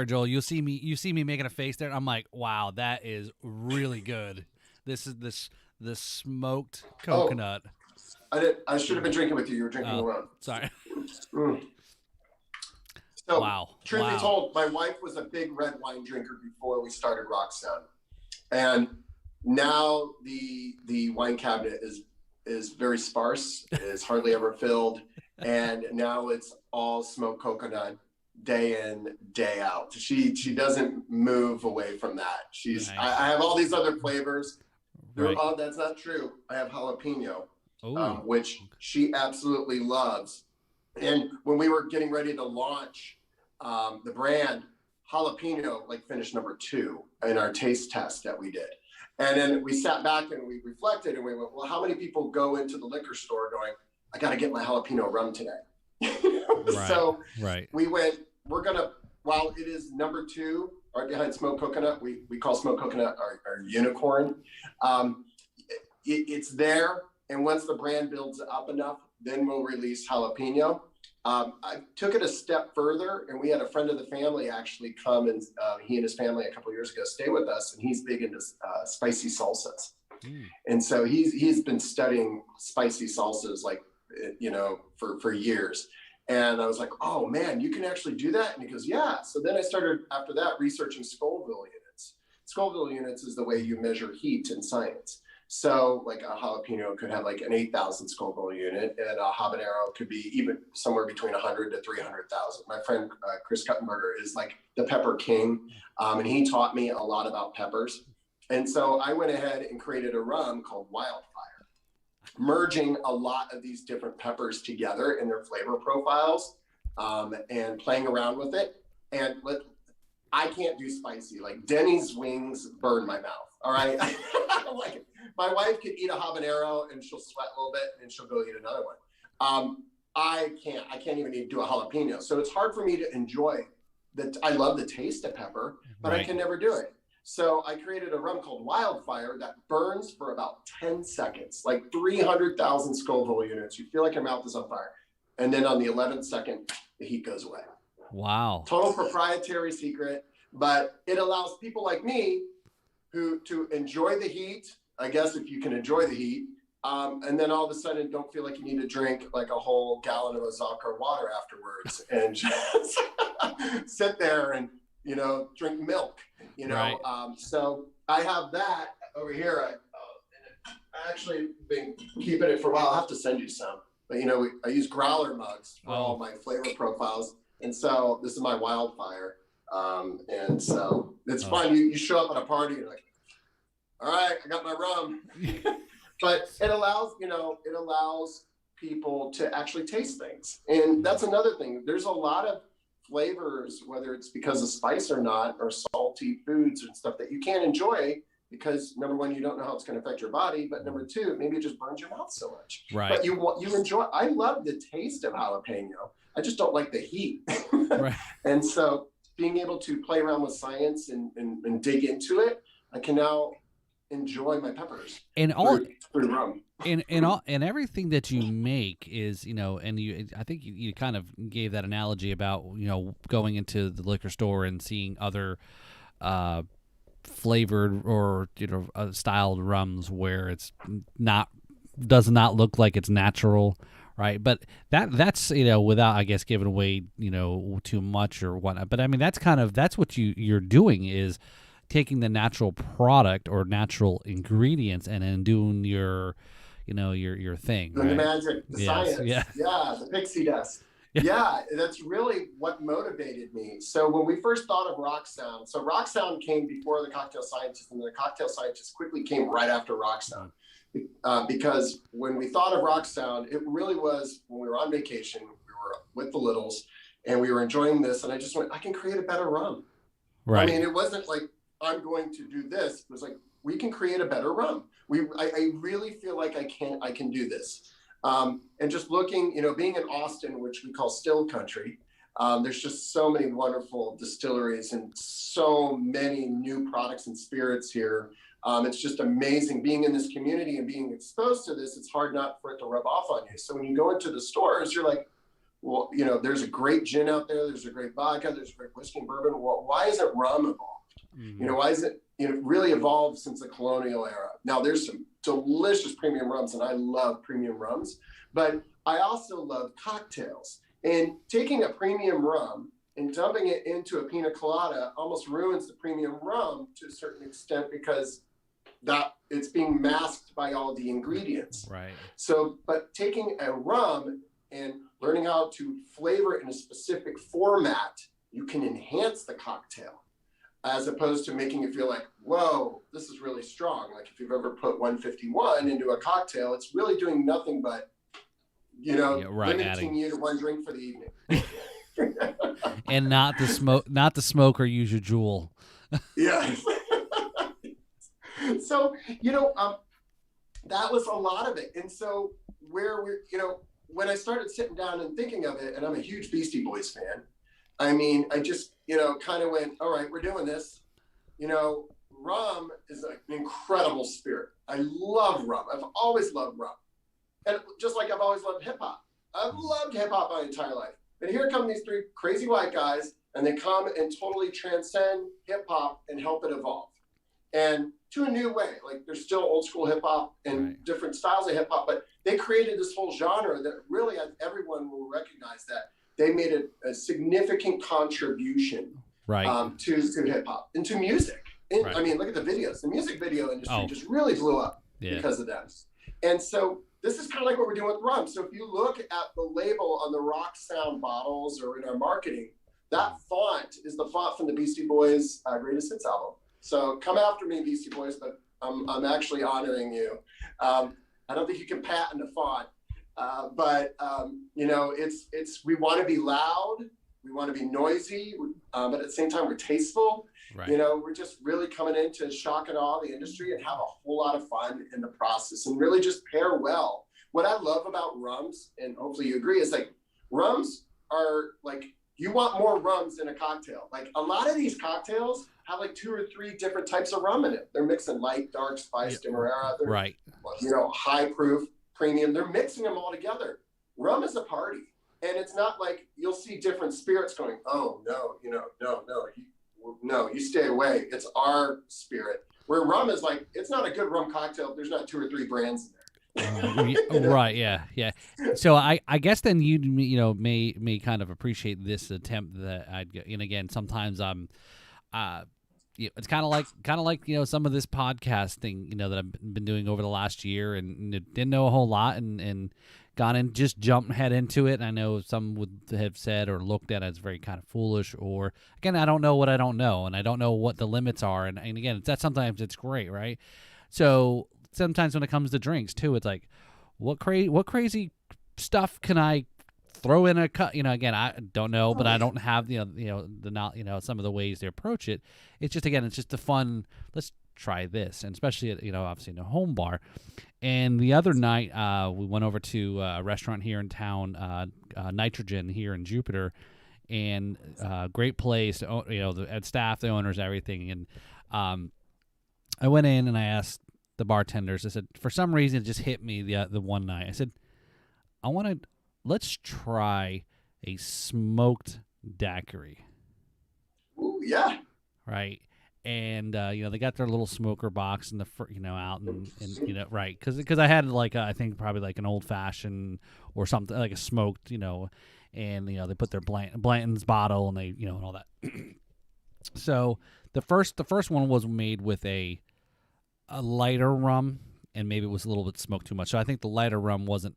Joel. You see me making a face there. And I'm like, wow, that is really good. This is the smoked coconut. I should have been drinking with you. You were drinking alone. Sorry. So, wow. Truth be told, my wife was a big red wine drinker before we started Rock Sound, and now the wine cabinet is very sparse. It is hardly ever filled, and now it's all smoked coconut day in, day out. She doesn't move away from that. Nice. I have all these other flavors. Right. That's not true. I have jalapeno, which she absolutely loves. And when we were getting ready to launch the brand, jalapeno finished number 2 in our taste test that we did. And then we sat back and we reflected and we went, well, how many people go into the liquor store going, I got to get my jalapeno rum today? Right. So we went, while it is number 2, right behind smoked coconut, we call smoked coconut our unicorn. It's there. And once the brand builds up enough, then we'll release jalapeno. I took it a step further, and we had a friend of the family actually come, and he and his family a couple of years ago stay with us, and he's big into spicy salsas. And so he's been studying spicy salsas for years. And I was like, oh man, you can actually do that? And he goes, yeah. So then I started after that researching Scoville units. Scoville units is the way you measure heat in science. So a jalapeno could have an 8,000 Scoville unit, and a habanero could be even somewhere between 100 to 300,000. My friend Chris Kuttenberger is the pepper king, and he taught me a lot about peppers. And so I went ahead and created a rum called Wildfire, merging a lot of these different peppers together in their flavor profiles, and playing around with it. And I can't do spicy. Like Denny's wings burn my mouth. All right. Like my wife could eat a habanero and she'll sweat a little bit and she'll go eat another one. I can't even do a jalapeno. So it's hard for me to enjoy that. I love the taste of pepper, but I can never do it. So I created a rum called Wildfire that burns for about 10 seconds, like 300,000 Scoville units. You feel like your mouth is on fire. And then on the 11th second, the heat goes away. Wow. Total proprietary secret, but it allows people like me to enjoy the heat, I guess, if you can enjoy the heat, and then all of a sudden don't feel like you need to drink like a whole gallon of Ozarka water afterwards and just sit there and, drink milk, Right. So I have that over here. I actually been keeping it for a while. I'll have to send you some, but I use growler mugs for all my flavor profiles. And so this is my Wildfire. And so it's fun. You show up at a party, you're like, all right, I got my rum. But it allows people to actually taste things. And that's another thing. There's a lot of flavors, whether it's because of spice or not, or salty foods and stuff that you can't enjoy because number one, you don't know how it's going to affect your body. But number two, maybe it just burns your mouth so much. Right. But you enjoy, I love the taste of jalapeno. I just don't like the heat. Right. And so being able to play around with science and dig into it, I can now enjoy my peppers and all through rum. And everything that you make is, and I think you kind of gave that analogy about, going into the liquor store and seeing other flavored or, styled rums where it's does not look like it's natural. Right. But that's, without, I guess, giving away, too much or whatnot. But I mean, that's what you're doing is taking the natural product or natural ingredients and then doing your thing. Right? The magic, the science. Yeah, the pixie dust. Yeah, that's really what motivated me. So when we first thought of Rock Sound, so Rock Sound came before the Cocktail Scientist, and the Cocktail Scientist quickly came right after Rock Sound. Because when we thought of Rock Sound, it really was when we were on vacation, we were with the littles, and we were enjoying this, and I just went, I can create a better rum. Right. I mean, it wasn't like, I'm going to do this. It was like, we can create a better rum. I really feel like I can do this. And just looking, being in Austin, which we call still country, there's just so many wonderful distilleries and so many new products and spirits here. It's just amazing being in this community and being exposed to this. It's hard not for it to rub off on you. So when you go into the stores, you're like, well, there's a great gin out there. There's a great vodka. There's a great whiskey and bourbon. Well, why isn't rum evolved? Mm-hmm. Why is it, really evolved since the colonial era? Now there's some delicious premium rums, and I love premium rums, but I also love cocktails. And taking a premium rum and dumping it into a pina colada almost ruins the premium rum to a certain extent because that it's being masked by all the ingredients. Right. So, but taking a rum and learning how to flavor it in a specific format, you can enhance the cocktail as opposed to making it feel like, whoa, this is really strong. Like if you've ever put 151 into a cocktail, it's really doing nothing but, limiting you to one drink for the evening. And not to smoke or use your Juul. Yeah. So, that was a lot of it. And so when I started sitting down and thinking of it, and I'm a huge Beastie Boys fan, I mean, I just, kind of went, all right, we're doing this. Rum is an incredible spirit. I love rum. I've always loved rum. And just like I've always loved hip hop. I've loved hip hop my entire life. And here come these three crazy white guys, and they come and totally transcend hip hop and help it evolve. And to a new way, like there's still old school hip hop and different styles of hip hop, but they created this whole genre that really everyone will recognize that they made a significant contribution to hip hop and to music. And, I mean, look at the videos. The music video industry just really blew up because of them. And so this is kind of like what we're doing with rum. So if you look at the label on the Rock Sound bottles or in our marketing, that font is the font from the Beastie Boys' Greatest Hits album. So come after me, Beastie Boys, but I'm actually honoring you. I don't think you can patent a font, but we want to be loud, we want to be noisy, but at the same time we're tasteful. Right. We're just really coming in to shock and awe the industry and have a whole lot of fun in the process, and really just pair well. What I love about rums, and hopefully you agree, is like rums are like, you want more rums in a cocktail. Like a lot of these cocktails have like 2 or 3 different types of rum in it. They're mixing light, dark, spice, demerara. They're, right. High proof, premium. They're mixing them all together. Rum is a party. And it's not like you'll see different spirits going, oh, no, no, you stay away. It's our spirit. Where rum is like, it's not a good rum cocktail if there's not 2 or 3 brands in there. Right, yeah. So I guess then you may kind of appreciate this attempt that I'd go. And again, sometimes I'm, it's kind of like some of this podcasting that I've been doing over the last year, and didn't know a whole lot, and gone and just jumped head into it. And I know some would have said or looked at it as very kind of foolish, or again, I don't know what I don't know, and I don't know what the limits are, and again, sometimes it's great, right? So sometimes when it comes to drinks too, it's like, what crazy stuff can I throw in a cut? Again, I don't know, but I don't have some of the ways they approach it. It's just, again, it's just the fun. Let's try this, and especially at, obviously in a home bar. And the other night, we went over to a restaurant here in town, Nitrogen here in Jupiter, and great place. The staff, the owners, everything. And I went in and I asked the bartenders. I said, for some reason, it just hit me the one night. I said, let's try a smoked daiquiri. Ooh, yeah. Right. And they got their little smoker box in the out and right, because I had I think probably like an old fashioned or something, like a smoked, and they put their Blanton's bottle and they and all that. So the first one was made with a lighter rum, and maybe it was a little bit smoked too much. So I think the lighter rum wasn't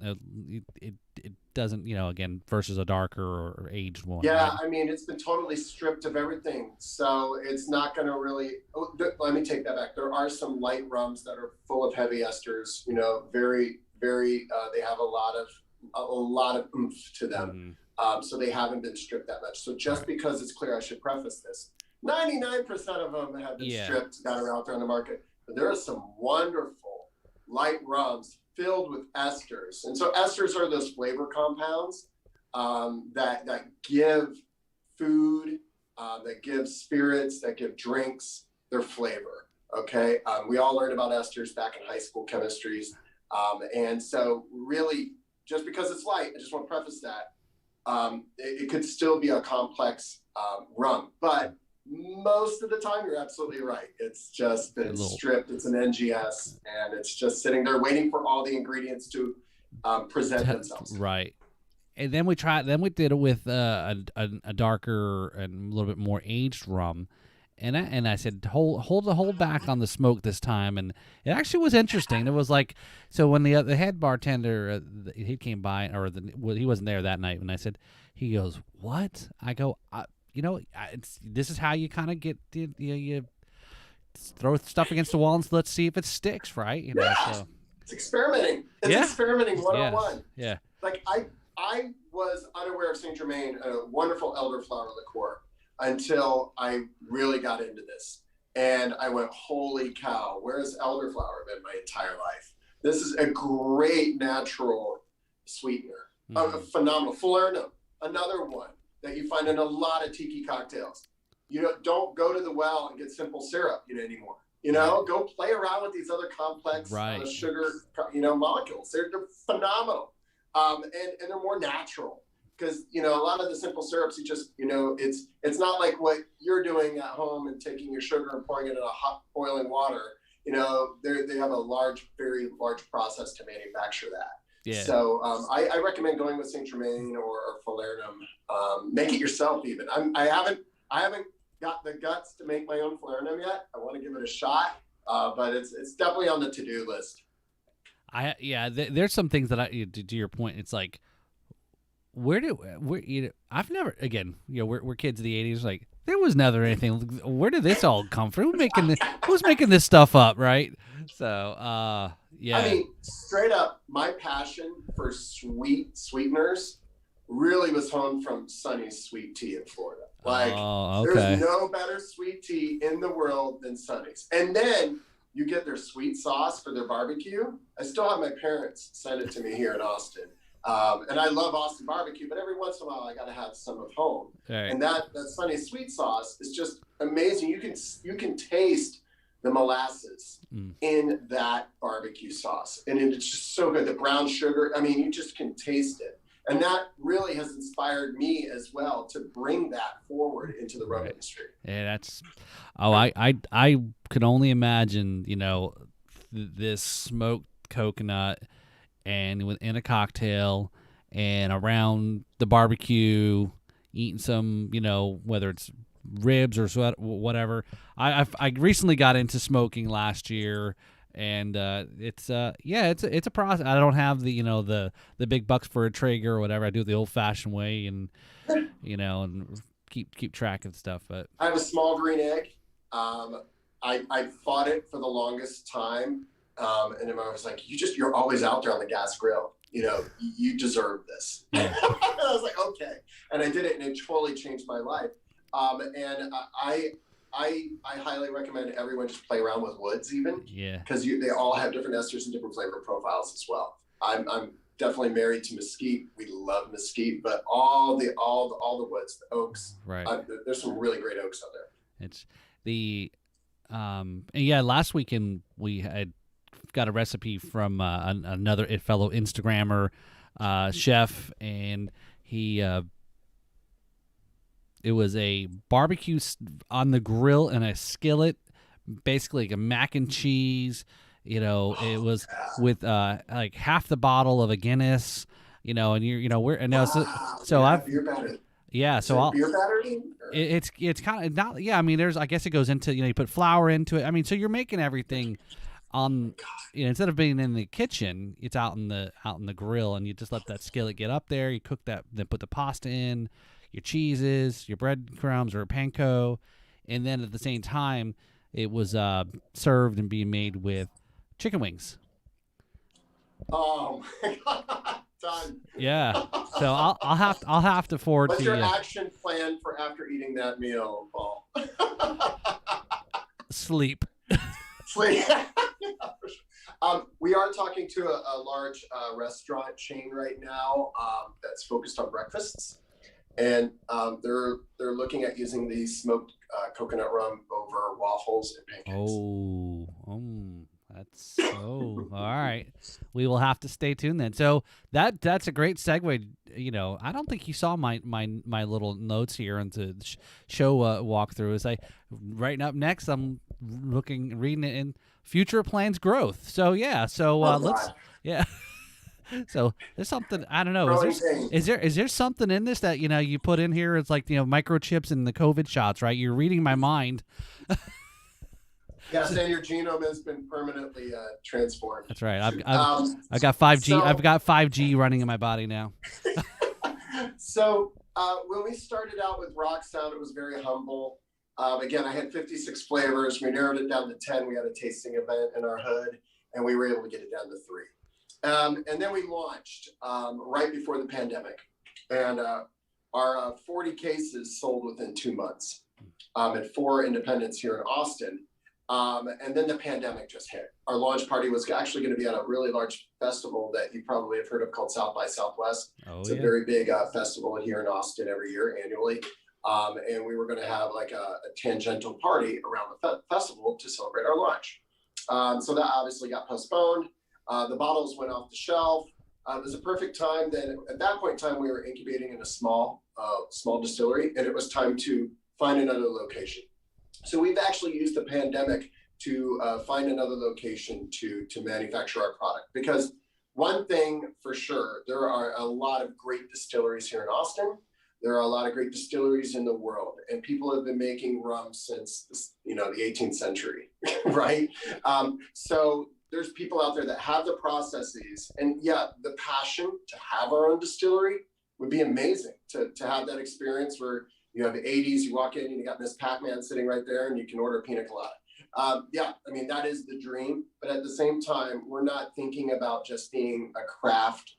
it doesn't again versus a darker or aged one. Yeah, right? I mean, it's been totally stripped of everything, so it's not going to really. Let me take that back. There are some light rums that are full of heavy esters. Very, very. They have a lot of oomph to them. So they haven't been stripped that much. So just because it's clear, I should preface this: 99% of them have been stripped that are out there on the market. But there are some wonderful light rums filled with esters. And so esters are those flavor compounds that give food, that give spirits, that give drinks their flavor. Okay. We all learned about esters back in high school chemistries. And so really, just because it's light, I just want to preface that, it could still be a complex rum, but most of the time you're absolutely right. It's just been stripped. It's an NGS, and it's just sitting there waiting for all the ingredients to present themselves. Right. And then we did it with a darker and a little bit more aged rum. And I said, hold back on the smoke this time. And it actually was interesting. It was like, so when the head bartender, he came by, he wasn't there that night. And I said, he goes, what? I go, this is how you kind of get you throw stuff against the wall and let's see if it sticks, right? So. It's experimenting. It's experimenting 101. Yeah. Like I was unaware of Saint Germain, a wonderful elderflower liqueur, until I really got into this, and I went, holy cow! Where has elderflower been my entire life? This is a great natural sweetener, phenomenal. Falernum, another one that you find in a lot of tiki cocktails. Don't go to the well and get simple syrup anymore. Go play around with these other complex sugar, molecules. They're phenomenal, and they're more natural because a lot of the simple syrups, you just it's not like what you're doing at home and taking your sugar and pouring it in a hot boiling water. They have a very large process to manufacture that. Yeah. So I recommend going with Saint Germain or Falernum. Make it yourself even. I haven't got the guts to make my own Falernum yet. I want to give it a shot, but it's definitely on the to-do list. There's some things that to your point, it's like, I've never, again, we're kids of the 80s, like There was never anything. Where did this all come from? Who's making this stuff up, right? So, I yeah. mean, straight up, my passion for sweeteners really was honed from Sunny's sweet tea in Florida. Like, Oh, there's okay. no better sweet tea in the world than Sunny's. And then you get their sweet sauce for their barbecue. I still have my parents send it to me here in Austin. And I love Austin barbecue, but every once in a while I got to have some at home. All right. And that Sunny sweet sauce is just amazing. You can taste the molasses in that barbecue sauce, and it's just so good. The brown sugar, I mean, you just can taste it. And that really has inspired me as well to bring that forward into the rum industry. Yeah, that's. Oh, I could only imagine, this smoked coconut and within a cocktail and around the barbecue, eating some, whether it's ribs or whatever. I recently got into smoking last year, and it's a process. I don't have the big bucks for a Traeger or whatever. I do it the old fashioned way, and and keep track of stuff. But I have a small green egg. I fought it for the longest time, and then I was like, you're always out there on the gas grill. You deserve this. Yeah. I was like, okay, and I did it, and it totally changed my life. And I highly recommend everyone just play around with woods, even. Yeah. Because they all have different esters and different flavor profiles as well. I'm definitely married to mesquite. We love mesquite, but all the woods, the oaks. Right. There's some really great oaks out there. It's the and yeah. Last weekend we had got a recipe from another fellow Instagrammer chef, and he. It was a barbecue on the grill and a skillet, basically like a mac and cheese. It was with like half the bottle of a Guinness. And I've beer batter. Yeah, so I'll beer batter. It's kind of not. Yeah, I mean, I guess it goes into you put flour into it. I mean, so you're making everything on. Instead of being in the kitchen, it's out in the grill, and you just let that skillet get up there. You cook that, then put the pasta in. Your cheeses, your breadcrumbs or panko, and then at the same time, it was served and being made with chicken wings. Oh my God, done. Yeah, so I'll have to forward What's to your you. action plan for after eating that meal, Paul? Sleep. Sleep. We are talking to a large restaurant chain right now that's focused on breakfasts. And they're looking at using the smoked coconut rum over waffles and pancakes. That's all right. We will have to stay tuned then. So that's a great segue. I don't think you saw my little notes here into the show walkthrough. Is right up next, I'm reading it in future plans growth. So yeah. So let's yeah. So there's something I don't know. Is there something in this that you put in here? It's like microchips and the COVID shots, right? You're reading my mind. Yes, and your genome has been permanently transformed. That's right. I've got 5G. I've got 5G running in my body now. So when we started out with Rock Sound, it was very humble. Again, I had 56 flavors. We narrowed it down to 10. We had a tasting event in our hood, and we were able to get it down to 3. And then we launched right before the pandemic, and our 40 cases sold within 2 months at 4 independents here in Austin. And then the pandemic just hit. Our launch party was actually going to be at a really large festival that you probably have heard of called South by Southwest. It's a very big festival here in Austin every year annually. And we were going to have like a tangential party around the festival to celebrate our launch. So that obviously got postponed. The bottles went off the shelf. It was a perfect time. Then at that point in time, we were incubating in a small distillery, and it was time to find another location. So we've actually used the pandemic to find another location to manufacture our product. Because one thing for sure, there are a lot of great distilleries here in Austin. There are a lot of great distilleries in the world, and people have been making rum since the 18th century, right? So there's people out there that have the processes, and the passion to have our own distillery would be amazing to have that experience where You have the 80s, you walk in and you got Miss Pac-Man sitting right there and you can order a pina colada. Yeah, I mean, that is the dream. But at the same time, we're not thinking about just being a craft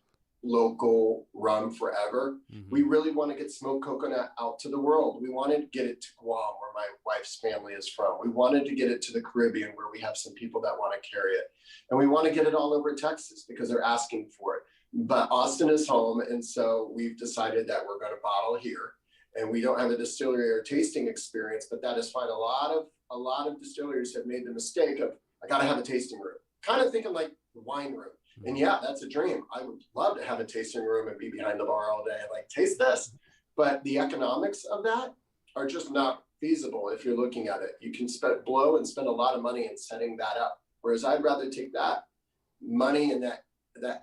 local rum forever. Mm-hmm. We really want to get smoked coconut out to the world. We wanted to get it to Guam, where my wife's family is from. We wanted to get it to the Caribbean, where we have some people that want to carry it. And we want to get it all over Texas because they're asking for it. But Austin is home. And so we've decided that we're going to bottle here. And we don't have a distillery or tasting experience, but that is fine. A lot of distilleries have made the mistake of, I got to have a tasting room, kind of thinking like the wine room. And yeah, that's a dream. I would love to have a tasting room and be behind the bar all day and like taste this. But the economics of that are just not feasible if you're looking at it. You can blow and spend a lot of money in setting that up. Whereas I'd rather take that money and that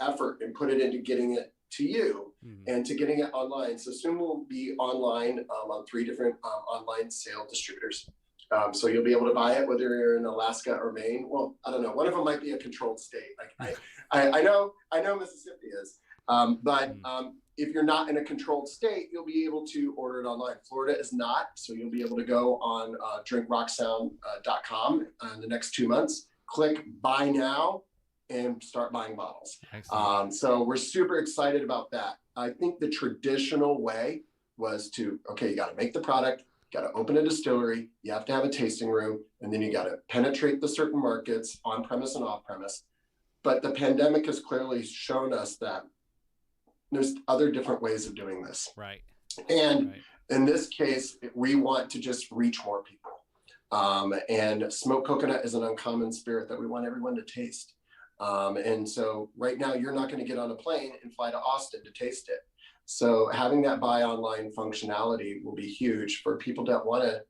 effort and put it into getting it to you and to getting it online. So soon we'll be online on 3 different online sale distributors. So you'll be able to buy it whether you're in Alaska or Maine. Well, I don't know. One of them might be a controlled state. Like I know Mississippi is, but if you're not in a controlled state, you'll be able to order it online. Florida is not, so you'll be able to go on drinkrocksound.com in the next 2 months. Click buy now and start buying bottles. So we're super excited about that. I think the traditional way was you got to make the product, got to open a distillery, you have to have a tasting room, and then you got to penetrate the certain markets on premise and off premise. But the pandemic has clearly shown us that there's other different ways of doing this. Right. And in this case, we want to just reach more people. And smoked coconut is an uncommon spirit that we want everyone to taste. And so right now you're not going to get on a plane and fly to Austin to taste it. So having that buy online functionality will be huge for people that want to,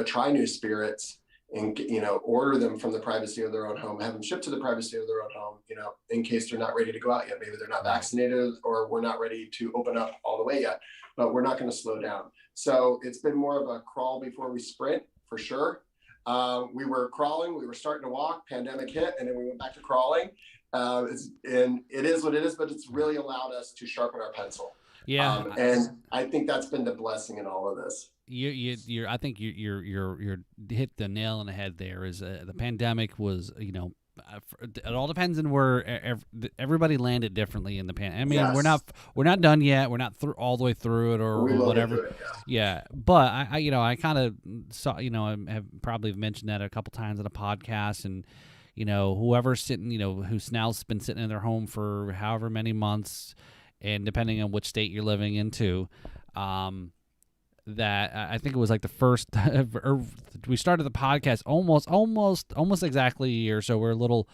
try new spirits and, order them from the privacy of their own home, have them shipped to the privacy of their own home, in case they're not ready to go out yet. Maybe they're not vaccinated or we're not ready to open up all the way yet, but we're not going to slow down. So it's been more of a crawl before we sprint for sure. We were crawling, we were starting to walk, pandemic hit, and then we went back to crawling. And it is what it is, but it's really allowed us to sharpen our pencil. Yeah. And I think that's been the blessing in all of this. I think you're hit the nail on the head there. Is the pandemic was, it all depends on where everybody landed differently in the pandemic. I mean, we're not done yet. We're not all the way through it or whatever. Yeah. But I kind of saw, I have probably mentioned that a couple times on a podcast, and whoever's sitting, who's now been sitting in their home for however many months, and depending on which state you're living into, that I think it was like the first, we started the podcast almost exactly a year. So we're a little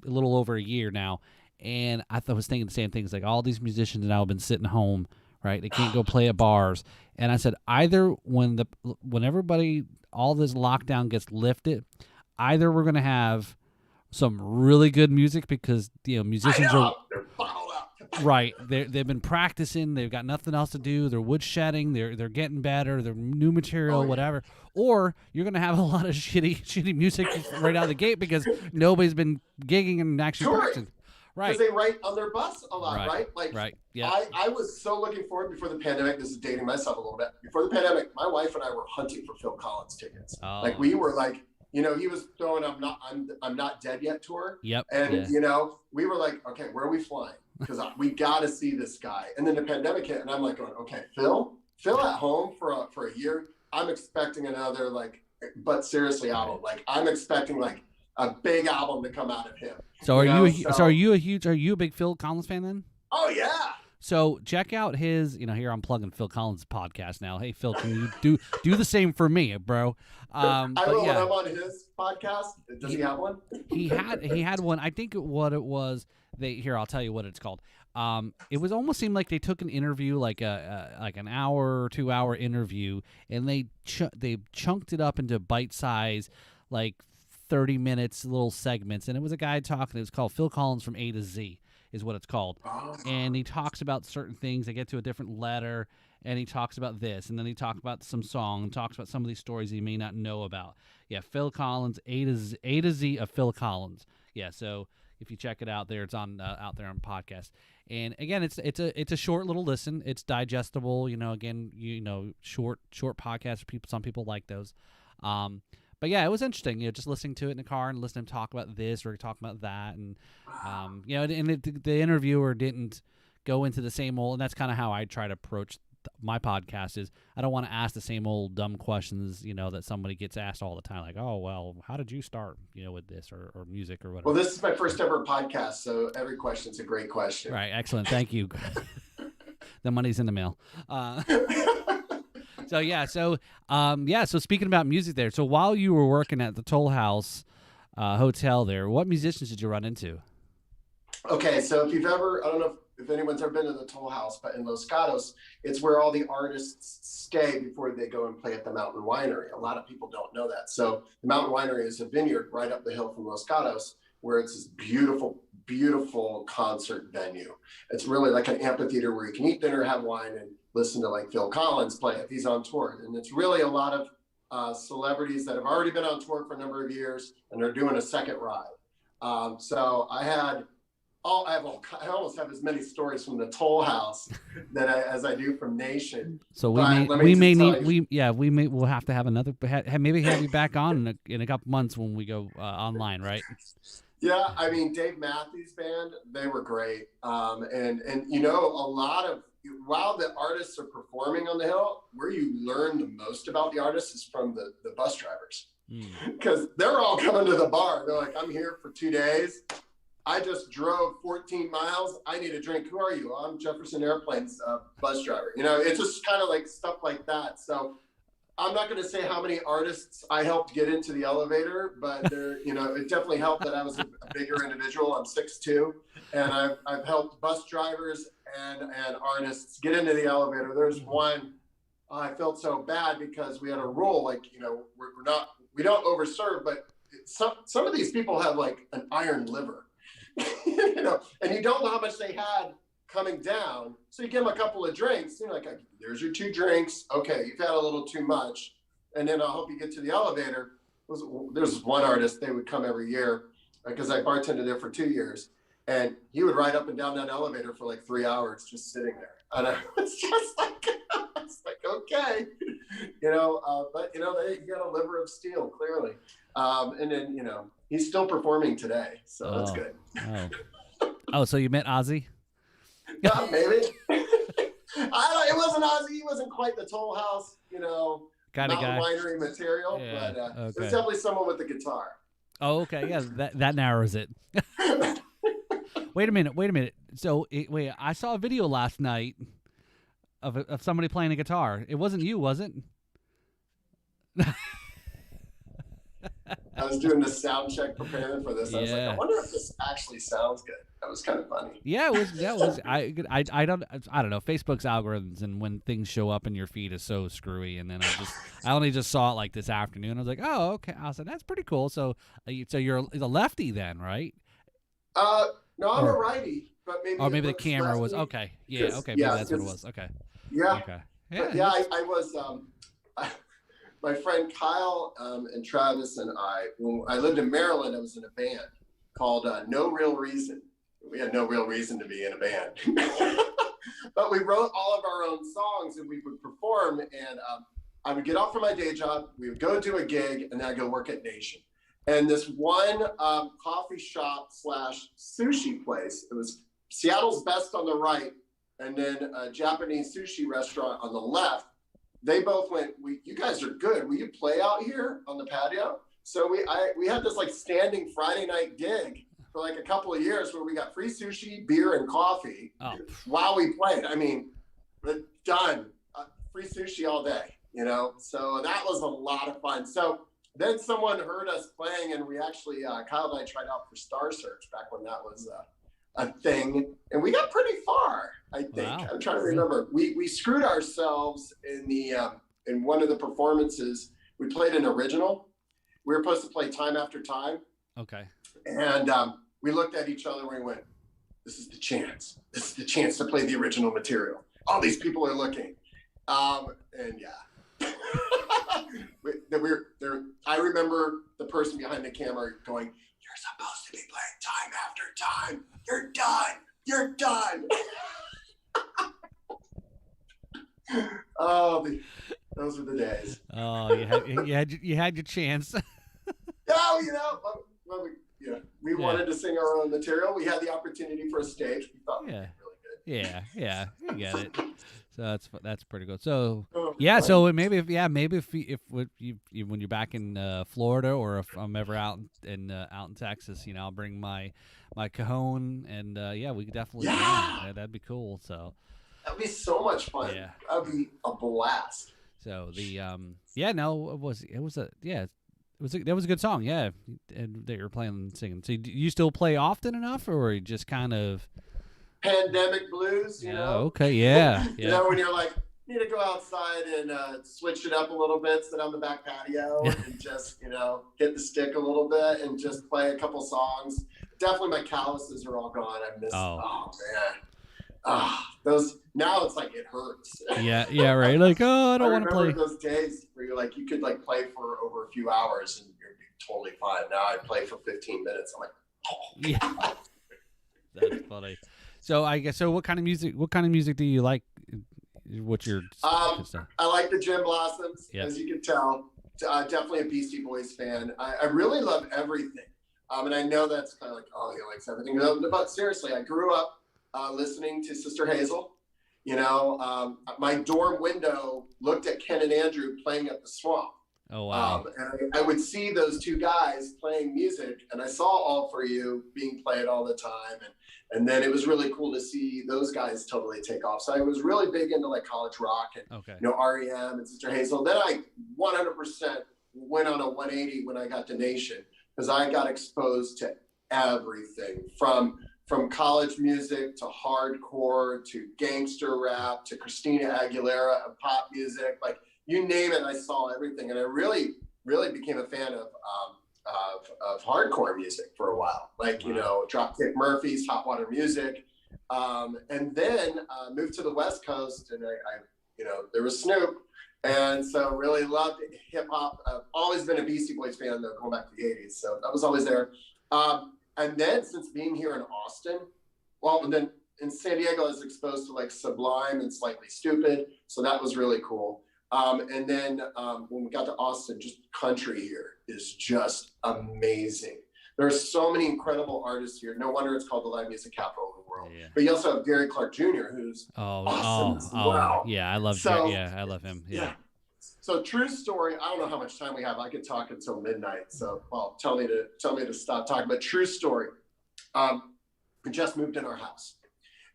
over a year now. And I was thinking the same things, like all these musicians now have been sitting home, right? They can't go play at bars. And I said, either when everybody, all this lockdown gets lifted, either we're going to have some really good music because musicians are they're bottled up. Right, they've been practicing. They've got nothing else to do. They're wood shedding. They're getting better. They're new material, whatever. Or you're gonna have a lot of shitty music right out of the gate because nobody's been gigging and actually practicing. Right, because they write on their bus a lot, right? Right. Yeah. I was so looking forward before the pandemic. This is dating myself a little bit. Before the pandemic, my wife and I were hunting for Phil Collins tickets. Oh. Like we were like. He was throwing I'm not dead yet tour. Yep. And we were like, okay, where are we flying? Because we got to see this guy. And then the pandemic hit, and I'm like going, okay, Phil at home for a year. I'm expecting another but seriously album. Like I'm expecting like a big album to come out of him. So are you a big Phil Collins fan then? Oh yeah. So check out his, here I'm plugging Phil Collins' podcast now. Hey Phil, can you do the same for me, bro? I will when I'm on his podcast. Does he have one? He had one. I think what it was. I'll tell you what it's called. It was almost seemed like they took an interview, like an hour or 2 hour interview, and they chunked it up into bite size, like 30 minutes little segments, and it was a guy talking. It was called Phil Collins from A to Z. Is what it's called. Oh. And he talks about certain things. They get to a different letter, and he talks about this, and then he talks about some song, and talks about some of these stories he may not know about. Yeah, Phil Collins, A to Z of Phil Collins. Yeah, so if you check it out there, it's on out there on podcast. And again, it's a short little listen. It's digestible. Again, short podcasts for people. Some people like those. But yeah, it was interesting. Just listening to it in the car and listening to him talk about this or talk about that, and the interviewer didn't go into the same old. And that's kind of how I try to approach my podcast. Is I don't want to ask the same old dumb questions, that somebody gets asked all the time, like, oh, well, how did you start, with this or music or whatever. Well, this is my first ever podcast, so every question's a great question. Right, excellent, thank you. The money's in the mail. So speaking about music there, so while you were working at the Toll House Hotel there, what musicians did you run into? Okay, so if you've ever, I don't know if anyone's ever been to the Toll House, but in Los Gatos, it's where all the artists stay before they go and play at the Mountain Winery. A lot of people don't know that. So the Mountain Winery is a vineyard right up the hill from Los Gatos, where it's this beautiful, beautiful concert venue. It's really like an amphitheater where you can eat dinner, have wine, and listen to like Phil Collins play if he's on tour. And it's really a lot of celebrities that have already been on tour for a number of years and are doing a second ride. So I almost have as many stories from the Toll House as I do from Nation. So we'll have to have another, maybe have you back on in a couple months when we go online, right? Yeah, I mean, Dave Matthews Band, they were great. And a lot of, while the artists are performing on the hill, where you learn the most about the artists is from the bus drivers. Because they're all coming to the bar. They're like, I'm here for 2 days. I just drove 14 miles. I need a drink. Who are you? I'm Jefferson Airplane's bus driver. It's just kind of like stuff like that. So I'm not going to say how many artists I helped get into the elevator, but it definitely helped that I was a bigger individual. I'm 6'2", and I've helped bus drivers and artists get into the elevator. There's one, I felt so bad because we had a rule, like, we don't overserve, but some of these people have like an iron liver. And you don't know how much they had coming down, so you give them a couple of drinks. Like, there's your 2 drinks. Okay, you've had a little too much, and then I'll help you get to the elevator. There's one artist, they would come every year because I bartended there for 2 years, and he would ride up and down that elevator for like 3 hours just sitting there, and I was just like, okay, but he got a liver of steel, clearly. And then, he's still performing today, so that's good. Oh, so you met Ozzy? Yeah, maybe. It wasn't Ozzy. He wasn't quite the Toll House, kind of guy. Winery material, yeah, but okay. It's definitely someone with the guitar. Oh, okay. Yeah, that narrows it. Wait a minute. So, I saw a video last night of somebody playing a guitar. It wasn't you, was it? I was doing the sound check preparing for this. I was like, I wonder if this actually sounds good. That was kind of funny. Yeah, it was. I don't know. Facebook's algorithms and when things show up in your feed is so screwy. And then I only just saw it like this afternoon. I was like, oh, okay. I said, that's pretty cool. So you're a lefty then, right? No, I'm a righty, but maybe. Or maybe the camera was okay. Yeah, okay. Maybe that's what it was. Okay. Yeah. Okay. Yeah. I was. My friend Kyle and Travis and when I lived in Maryland, I was in a band called No Real Reason. We had no real reason to be in a band. But we wrote all of our own songs and we would perform. And I would get off from my day job. We would go do a gig and then I'd go work at Nation. And this one coffee shop / sushi place, it was Seattle's Best on the right and then a Japanese sushi restaurant on the left. They both went, you guys are good. Will you play out here on the patio? So we had this like standing Friday night gig for like a couple of years where we got free sushi, beer, and coffee while we played. I mean, done. Free sushi all day, So that was a lot of fun. So then someone heard us playing and we actually, Kyle and I tried out for Star Search back when that was a thing. And we got pretty far. I think. Wow. I'm trying to remember. We screwed ourselves in one of the performances. We played an original. We were supposed to play Time After Time. Okay. And we looked at each other and we went, "This is the chance. This is the chance to play the original material. All these people are looking." And yeah. I remember the person behind the camera going, you're supposed to be playing time after time. You're done. You're done. Oh, those were the days. Oh, you had your chance. Oh, we wanted to sing our own material. We had the opportunity for a stage. We thought we did really good. Yeah, I get it. So that's pretty good. So Oh, yeah, fun. so maybe if when you're back in Florida, or if I'm ever out in Texas, I'll bring my cajon, and we could definitely Yeah. that'd be cool. So That'd be so much fun. Yeah. That'd be a blast. so the that was a good song, and that you're playing and singing. So do you still play often enough, or you just kind of Pandemic blues, Okay, yeah. When you're like, need to go outside and switch it up a little bit, sit on the back patio and just, hit the stick a little bit and just play a couple songs. Definitely my calluses are all gone. I miss, man. Those, now it's like, it hurts. Yeah, right. Like, I don't want to play. Those days where you could like play for over a few hours and you're totally fine. Now I play for 15 minutes. I'm like, yeah. That's funny. So I guess what kind of music do you like? What's your stuff? I like the Gin Blossoms, as you can tell. Definitely a Beastie Boys fan. I really love everything. And I know that's kind of like, oh, he likes everything. But seriously, I grew up listening to Sister Hazel. My dorm window looked at Ken and Andrew playing at the Swamp. Oh, wow. And I would see those two guys playing music, and I saw All For You being played all the time. And then it was really cool to see those guys totally take off. So I was really big into like college rock and, REM and Sister Hazel. Then I 100% went on a 180 when I got to Nation, because I got exposed to everything from college music to hardcore to gangster rap to Christina Aguilera and pop music. Like, you name it, I saw everything. And I really, really became a fan of hardcore music for a while. Like, Dropkick Murphys, Hot Water Music. And then moved to the West Coast, and I there was Snoop. And so really loved hip hop. I've always been a Beastie Boys fan, though, going back to the 80s. So that was always there. And then since being here in Austin, and then in San Diego, I was exposed to like Sublime and Slightly Stupid. So that was really cool. And then when we got to Austin, just country here is just amazing. There's so many incredible artists here. No wonder it's called the live music capital of the world. Yeah. But you also have Gary Clark Jr., who's awesome as well. Yeah, I love him. Yeah. So true story. I don't know how much time we have. I could talk until midnight. So tell me to stop talking. But true story. We just moved in our house,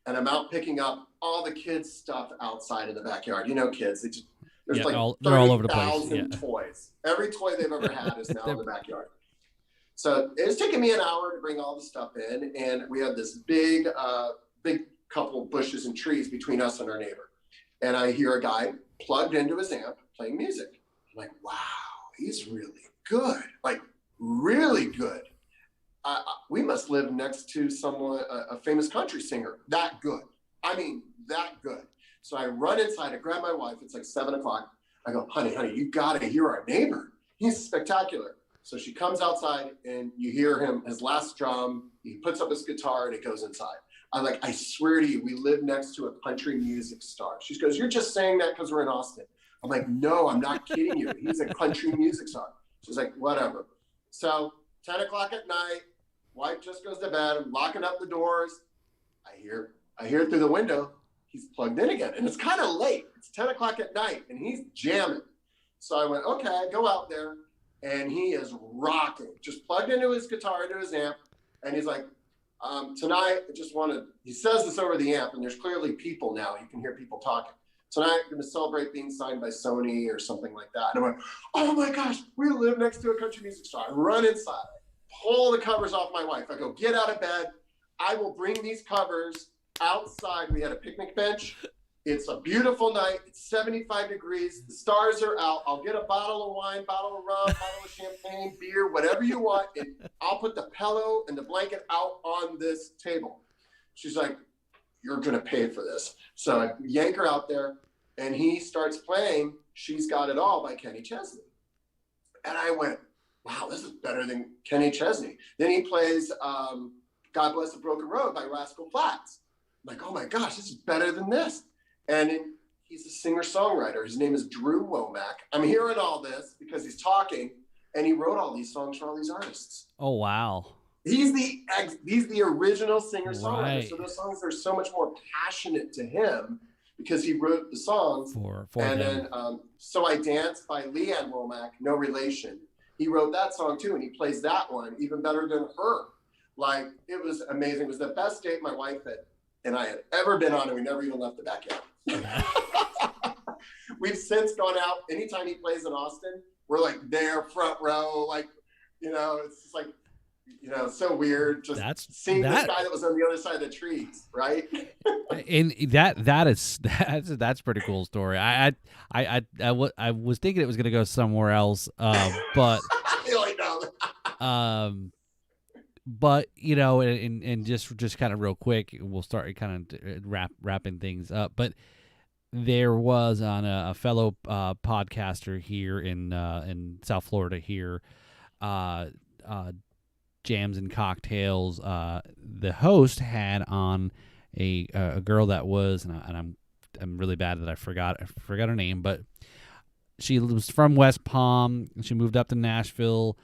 and I'm out picking up all the kids' stuff outside in the backyard. Kids. There's they're all over the place. Yeah. Toys. Every toy they've ever had is now in the backyard. So it was taking me an hour to bring all the stuff in, and we had this big couple of bushes and trees between us and our neighbor. And I hear a guy plugged into his amp playing music. I'm like, wow, he's really good. Like, really good. We must live next to someone, a famous country singer. That good. I mean, that good. So I run inside, I grab my wife, it's like 7:00. I go, honey, you gotta hear our neighbor. He's spectacular. So she comes outside and you hear him, his last drum, he puts up his guitar and he goes inside. I'm like, I swear to you, we live next to a country music star. She goes, you're just saying that because we're in Austin. I'm like, no, I'm not kidding you. He's a country music star. She's like, whatever. So 10:00 at night, wife just goes to bed. I'm locking up the doors. I hear through the window, he's plugged in again. And it's kind of late. It's 10:00 at night and he's jamming. So I went, okay, I go out there and he is rocking, just plugged into his guitar, into his amp. And he's like, tonight, he says this over the amp, and there's clearly people now. You can hear people talking. Tonight, I'm going to celebrate being signed by Sony or something like that. And I went, oh my gosh, we live next to a country music star. I run inside, pull the covers off my wife. I go, get out of bed. I will bring these covers outside. We had a picnic bench. It's a beautiful night. It's 75 degrees. The stars are out. I'll get a bottle of wine, bottle of rum, bottle of champagne, beer, whatever you want. And I'll put the pillow and the blanket out on this table. She's like, you're going to pay for this. So I yank her out there and he starts playing She's Got It All by Kenny Chesney. And I went, wow, this is better than Kenny Chesney. Then he plays God Bless the Broken Road by Rascal Flatts. I'm like, oh my gosh, this is better than this. And he's a singer-songwriter. His name is Drew Womack. I'm hearing all this because he's talking, and he wrote all these songs for all these artists. Oh, wow. He's the original singer-songwriter. Right. So those songs are so much more passionate to him because he wrote the songs. For and him. then So I Dance by Leanne Womack, no relation. He wrote that song too, and he plays that one even better than her. Like, it was amazing. It was the best date my wife and I had ever been on, and we never even left the backyard. We've since gone out. Anytime he plays in Austin, we're like there, front row, like, it's just like, so weird. Just seeing this guy that was on the other side of the trees, right? And that's pretty cool story. I was thinking it was gonna go somewhere else, but but and just kind of real quick, we'll start kind of wrapping things up. But there was on a fellow podcaster here in South Florida here, Jams and Cocktails. The host had on a girl that was, and I'm really bad that I forgot her name, but she was from West Palm. And she moved up to Nashville.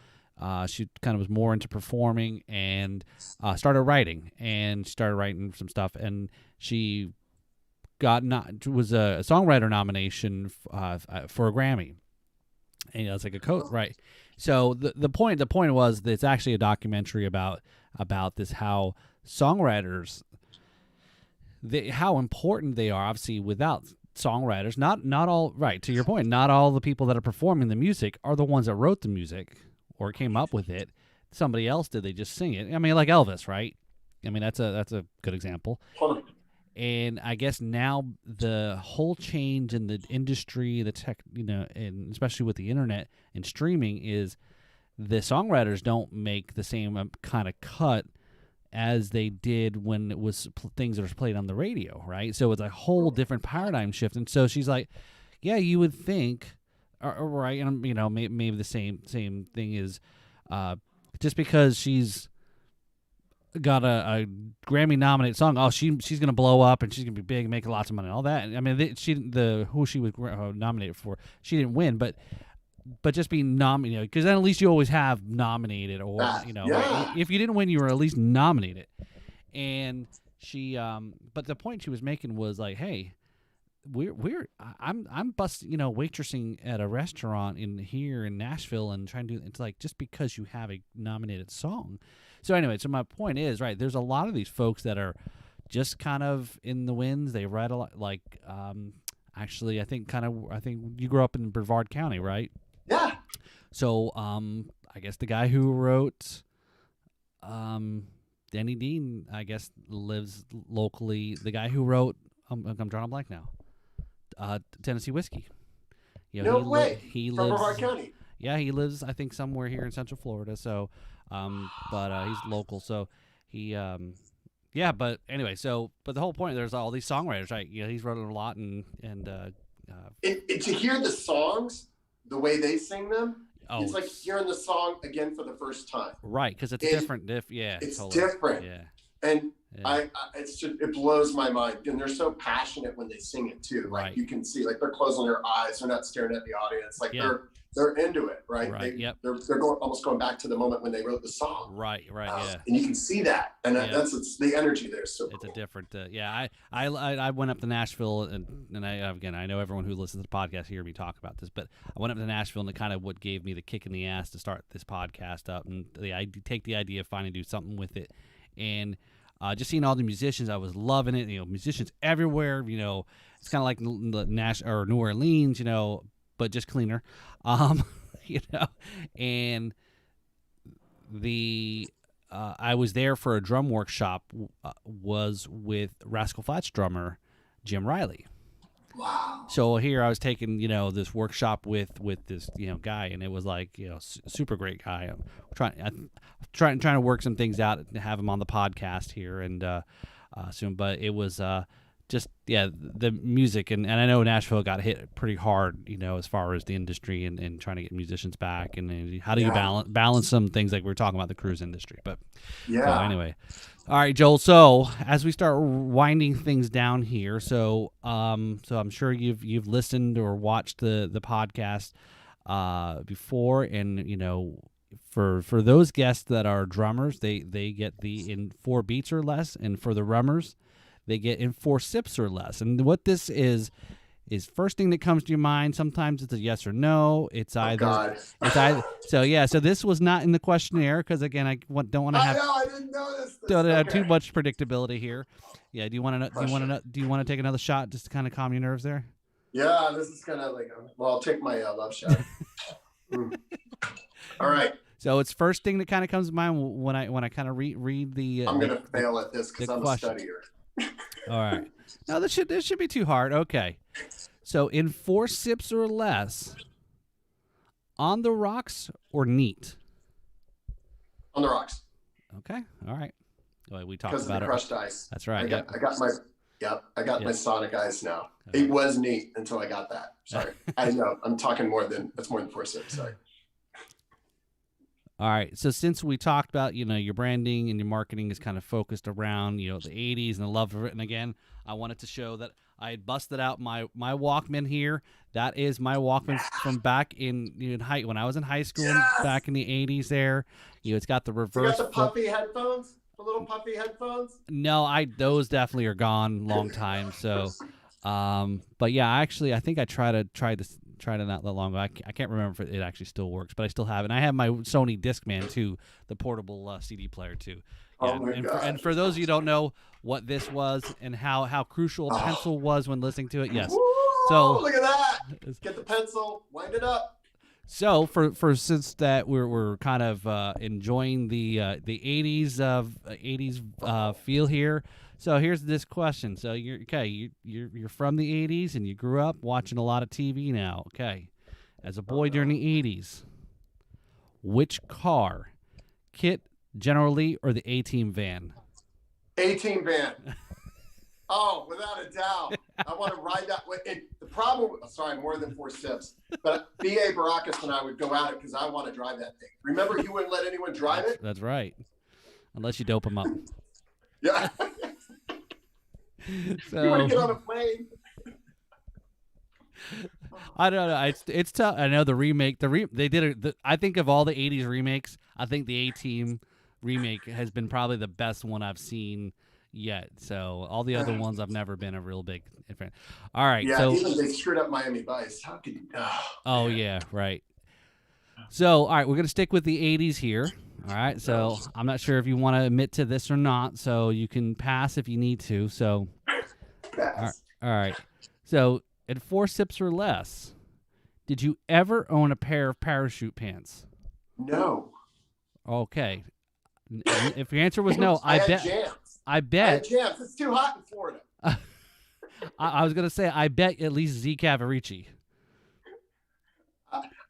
She kind of was more into performing and started writing some stuff, and she was a songwriter nomination for a Grammy, and it's like a right. So the point was that it's actually a documentary about this, how songwriters, how important they are. Obviously, without songwriters, not all, right, to your point, not all the people that are performing the music are the ones that wrote the music or came up with it. Somebody else did. They just sing it. I mean, like Elvis, right? I mean, that's a good example. And I guess now the whole change in the industry, the tech, and especially with the internet and streaming, is the songwriters don't make the same kind of cut as they did when it was things that were played on the radio, right? So it's a whole different paradigm shift. And so she's like, yeah, you would think, right? And maybe the same thing is just because she's got a Grammy nominated song, she's gonna blow up and she's gonna be big and make lots of money and all that. I mean, who she was nominated for, she didn't win, but just being nominated, because then at least you always have nominated, or if you didn't win, you were at least nominated. And she but the point she was making was like, hey, I'm waitressing at a restaurant here in Nashville and trying to do, it's like, just because you have a nominated song. So anyway, my point is, right, there's a lot of these folks that are just kind of in the winds. They write a lot, like actually I think you grew up in Brevard County, right? Yeah. So I guess the guy who wrote Danny Dean, I guess, lives locally. The guy who wrote I'm drawing a blank now. Tennessee Whiskey. No way. He From lives Brevard County. Yeah, he lives, I think, somewhere here in Central Florida. So, but he's local. So he, but anyway. So, but the whole point, there's all these songwriters, right? He's wrote a lot, and to hear the songs, the way they sing them, it's like hearing the song again for the first time. Right, because it's different. It's totally different. Yeah. And it blows my mind, and they're so passionate when they sing it too. Like, right. You can see, like, they're closing their eyes, they're not staring at the audience, like they're into it, right? Right. They're almost going back to the moment when they wrote the song. Right. Yeah. And you can see that, and that's the energy there. So it's cool. A different. I went up to Nashville, and I know everyone who listens to the podcast hear me talk about this, but I went up to Nashville, and it kind of what gave me the kick in the ass to start this podcast up, and I take the idea of finally do something with it, and. Just seeing all the musicians, I was loving it. Musicians everywhere. It's kind of like or New Orleans, but just cleaner. And I was there for a drum workshop. Was with Rascal Flatts drummer Jim Riley. Wow. So here I was taking, this workshop with this, guy, and it was like, super great guy. I'm trying to work some things out and have him on the podcast here and soon. But it was just the music and I know Nashville got hit pretty hard, as far as the industry and trying to get musicians back and how do you balance some things like we were talking about the cruise industry. But so anyway, all right, Joel. So as we start winding things down here, so I'm sure you've listened or watched the podcast before, and for those guests that are drummers, they get the in 4 beats or less, and for the rummers, they get in 4 sips or less. And what this is first thing that comes to your mind. Sometimes it's a yes or no. It's either So this was not in the questionnaire because again, I don't want to have. I didn't know this. Don't have too much predictability here. Yeah. Do you want to? Do you want to take another shot just to kind of calm your nerves there? Yeah, this is kind of I'll take my love shot. All right. So it's first thing that kind of comes to mind when I kind of read the. I'm gonna fail at this because I'm a studier. All right. No, this should be too hard. Okay. So in 4 sips or less, on the rocks or neat? On the rocks. Okay. All right. Well, we talked because about of the crushed ice. That's right. I got my Sonic ice now. It was neat until I got that. Sorry. I know. I'm talking that's more than 4 sips. Sorry. All right. So since we talked about, your branding and your marketing is kind of focused around, the 80s and the love of it. And again, I wanted to show that I had busted out my Walkman here. That is my Walkman from back in when I was in high school, back in the 80s there. It's got the reverse. You got the puffy headphones? The little puffy headphones? No, those definitely are gone long time. So, but yeah, I think I tried it not that long ago. I can't remember if it actually still works, but I still have it. And I have my Sony Discman too, the portable CD player too. Yeah, oh my God. And for those of you who don't know what this was and how crucial a pencil was when listening to it, yes. Woo, so look at that. Get the pencil, wind it up. So for since that we're kind of enjoying the 80s feel here. So here's this question. So you're from the 80s and you grew up watching a lot of TV now. Okay. As a boy during the 80s, which car? Kit, General Lee, or the A-Team van? A-Team van. Oh, without a doubt. I want to ride that way. The problem, more than 4 sips, but B.A. Baracus and I would go at it because I want to drive that thing. Remember, you wouldn't let anyone drive it? That's right. Unless you dope them up. Yeah. So, you want to get on a plane? I don't know. It's tough. I know the remake. They did it. I think of all the 80s remakes, I think the A-Team remake has been probably the best one I've seen yet. So all the other ones I've never been a real big fan. All right. Yeah, so even they screwed up Miami Vice. How could you? Oh yeah, right. So all right, we're gonna stick with the 80s here. All right. So I'm not sure if you want to admit to this or not. So you can pass if you need to. So pass. All right. So at 4 sips or less, did you ever own a pair of parachute pants? No. Okay. If your answer was no, I bet. Jams. I bet. I had jams. It's too hot in Florida. I was gonna say I bet at least Z Cavarici.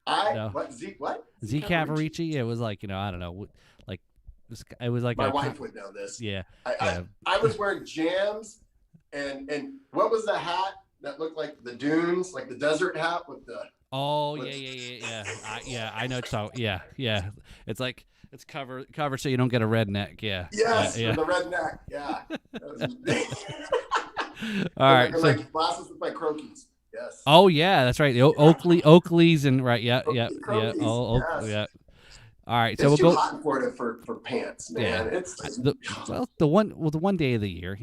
What Z what? Z Cavarici. It was like I don't know, like it was like my wife would know this. Yeah. I was wearing jams, and what was the hat that looked like the dunes, like the desert hat with the. Oh yeah. I know. So yeah. It's like it's cover so you don't get a redneck. Yeah. Yes, yeah. the redneck. Yeah. All right. So my glasses with my croquis. Yes. Oh yeah, that's right. The Oakleys and right. Yeah. Croquis, Oh, yes. yeah. All right. It's So we'll too go. hot in Florida for pants, man. Yeah. It's the one day of the year,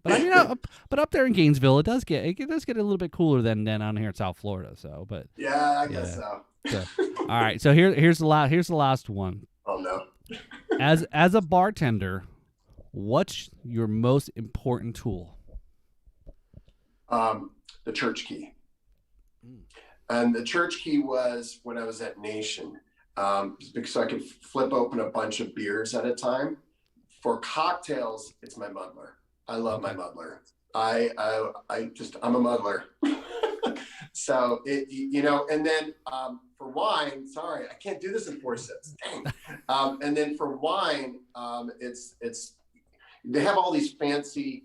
But I mean, but up there in Gainesville, it does get a little bit cooler than down here in South Florida. So, but yeah, I guess so. All right, so here's the last one. Oh no. As a bartender, what's your most important tool? The church key. And the church key was when I was at Nation, because I could flip open a bunch of beers at a time. For cocktails, it's my muddler. I love my muddler. I'm a muddler. So and then for wine, sorry, I can't do this in 4 sips. Dang. And then for wine, it's they have all these fancy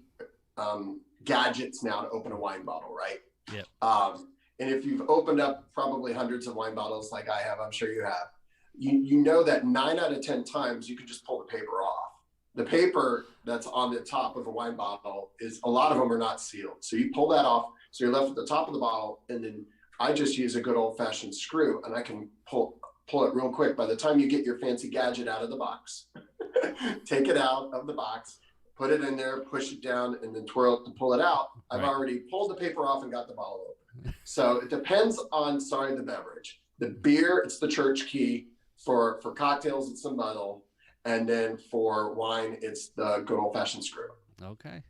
gadgets now to open a wine bottle, right? Yep. And if you've opened up probably hundreds of wine bottles like I have, I'm sure you have, you know that 9 out of 10 times you can just pull the paper off. The paper that's on the top of a wine bottle is, a lot of them are not sealed. So you pull that off. So you're left with the top of the bottle. And then I just use a good old fashioned screw, and I can pull it real quick. By the time you get your fancy gadget out of the box, take it out of the box, put it in there, push it down, and then twirl it to pull it out. I've already pulled the paper off and got the bottle open. So it depends on, the beverage. The beer, it's the church key. For cocktails, it's the muddle. And then for wine, it's the good old fashioned screw. Okay.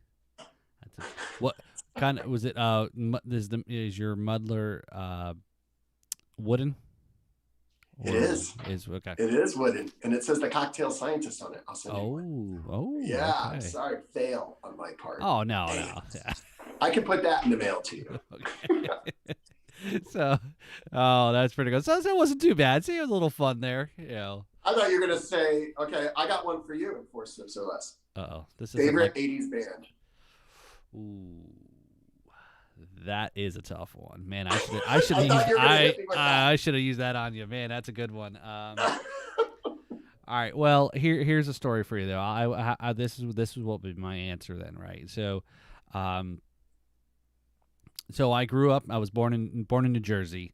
What kind of was it? Is your muddler wooden? It is. Okay. It is wooden, and it says the cocktail scientist on it. I'll send you. Oh. Yeah. Okay. Sorry, fail on my part. Oh no. Yeah. I can put that in the mail to you. Okay. So, that's pretty good. So that wasn't too bad. See, it was a little fun there. I thought you were gonna say, okay, I got one for you in 4 Sips or Less. This is favorite 80s band. Ooh, that is a tough one, man. I should have used that on you, man. That's a good one. All right. Well, here's a story for you though. This is what would be my answer then, right? So, I grew up. I was born in New Jersey.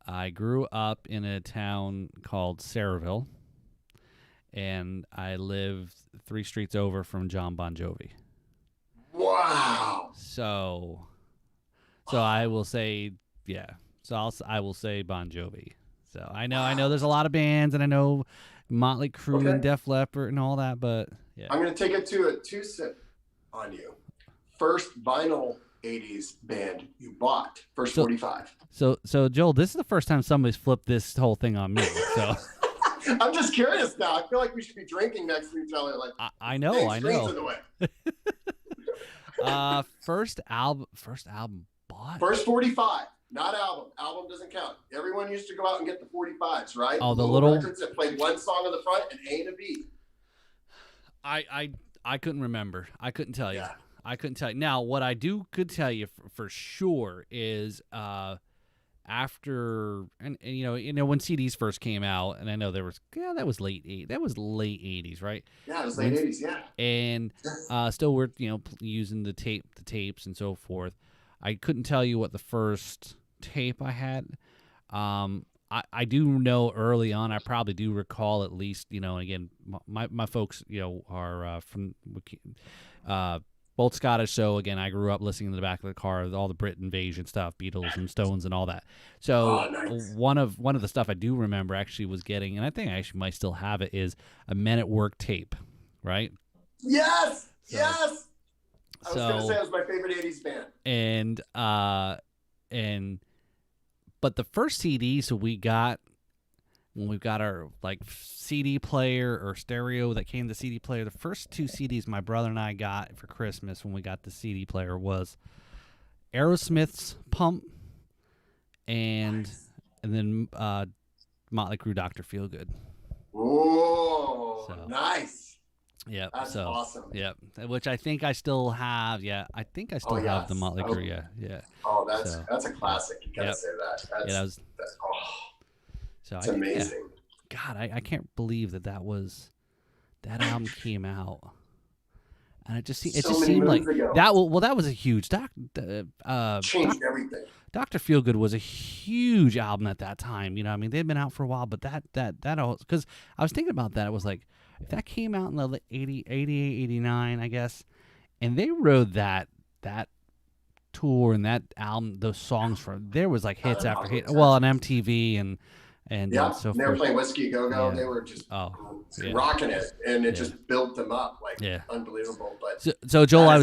I grew up in a town called Saraville, and I lived 3 streets over from John Bon Jovi. Wow. So I will say, yeah. So I will say Bon Jovi. So I know there's a lot of bands, and I know Motley Crue and Def Leppard and all that, but yeah. I'm gonna take it to a 2-sip on you. First vinyl 80s band you bought, first 45. So Joel, this is the first time somebody's flipped this whole thing on me. So I'm just curious now. I feel like we should be drinking next to each other. Like I know. In the way. First album bought. First 45, not album. Album doesn't count. Everyone used to go out and get the 45s, right? Oh, the little records that played one song on the front and A and a B. I couldn't remember. I couldn't tell you. Yeah. I couldn't tell you. Now, what I could tell you for sure is after and when CDs first came out, and I know that was late 80s, right? Yeah, it was late 80s, yeah. And still we're using the tapes and so forth. I couldn't tell you what the first tape I had. I do know early on. I probably do recall at least. And again, my folks are from both Scottish, so again, I grew up listening in the back of the car, all the Brit Invasion stuff, Beatles and Stones and all that. So nice. one of the stuff I do remember actually was getting, and I think I actually might still have it, is a Men at Work tape, right? Yes, yes. I was gonna say it was my favorite 80s band. But the first CD, so we got when we got our CD player or stereo that came to CD player, the first 2 CDs my brother and I got for Christmas when we got the CD player was Aerosmith's Pump and then Motley Crue Dr. Feelgood. Oh, nice. Yep. That's awesome. Yep. Which I think I still have. Yeah, I think I still have the Motley Crue. Yeah. Oh, that's a classic. You gotta say that. That's it's amazing. Yeah. God, I can't believe that album came out, and it just seemed like ago. that. Well, that was a huge changed everything. Dr. Feelgood was a huge album at that time. They'd been out for a while, but that because I was thinking about that. It was like if that came out in the 88, 89, I guess, and they rode that tour and that album, those songs there was like hits after hit. Well, on MTV and so they were playing Whiskey Go Go. Yeah. They were just rocking it, and it just built them up unbelievable. But so Joel, I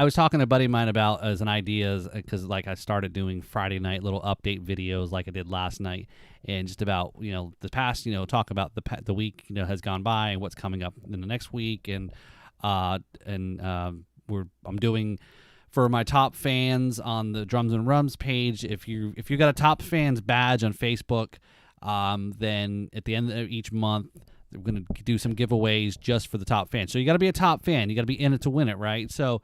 was talking to a buddy of mine about as an idea because I started doing Friday night little update videos like I did last night, and just about the past talk about the week has gone by and what's coming up in the next week, and I'm doing. For my top fans on the Drums and Rums page, if you got a top fans badge on Facebook, then at the end of each month we're going to do some giveaways just for the top fans. So you got to be a top fan. You got to be in it to win it, right? So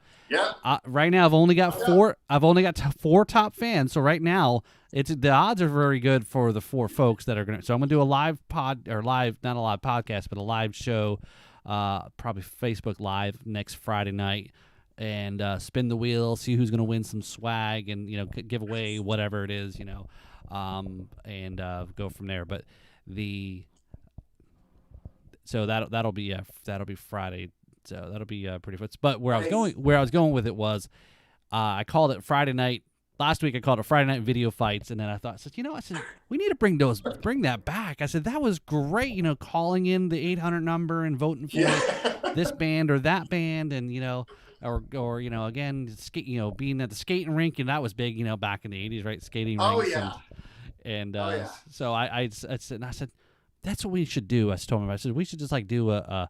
right now I've only got four. I've only got 4 top fans. So right now the odds are very good for the 4 folks that are going to. So I'm going to do a live not a live podcast, but a live show, probably Facebook Live next Friday night, and spin the wheel, see who's going to win some swag, and give away whatever it is, and go from there. But so that'll be Friday. So that'll be pretty fun. But where I was going with it was, I called it Friday night. Last week I called it Friday Night Video Fights, and then I said, we need to bring that back. I said, that was great, calling in the 800 number and voting for this band or that band, and or again, being at the skating rink, and that was big, back in the 80s, right? Skating rinks. So I said, that's what we should do. I told him, I said, we should just do a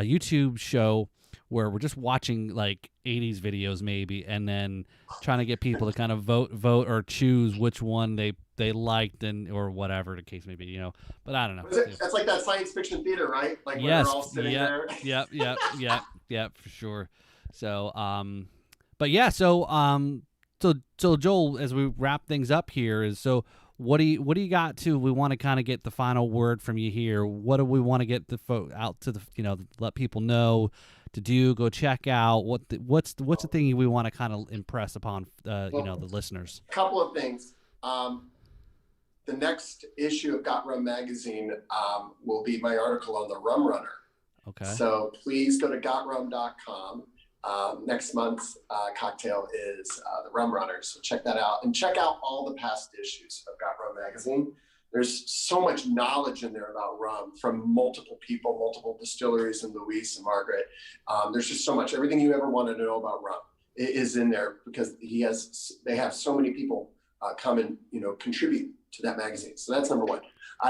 YouTube show where we're just watching 80s videos maybe, and then trying to get people to kind of vote or choose which one they liked, and or whatever the case may be, But I don't know. That's like that science fiction theater, right? When we're all sitting there. Yep, for sure. So, but yeah, so Joel, as we wrap things up here, what do you got to? We want to kind of get the final word from you here. What do we want to get out to let people know to do? Go check out what's the thing we want to kind of impress upon the listeners. A couple of things. The next issue of Got Rum magazine will be my article on the Rum Runner. Okay. So please go to gotrum.com. Next month's cocktail is the Rum Runner. So check that out, and check out all the past issues of Got Rum magazine. There's so much knowledge in there about rum from multiple people, multiple distilleries, and Luis and Margaret. There's just so much. Everything you ever wanted to know about rum is in there, because they have so many people come and contribute to that magazine. So that's number one.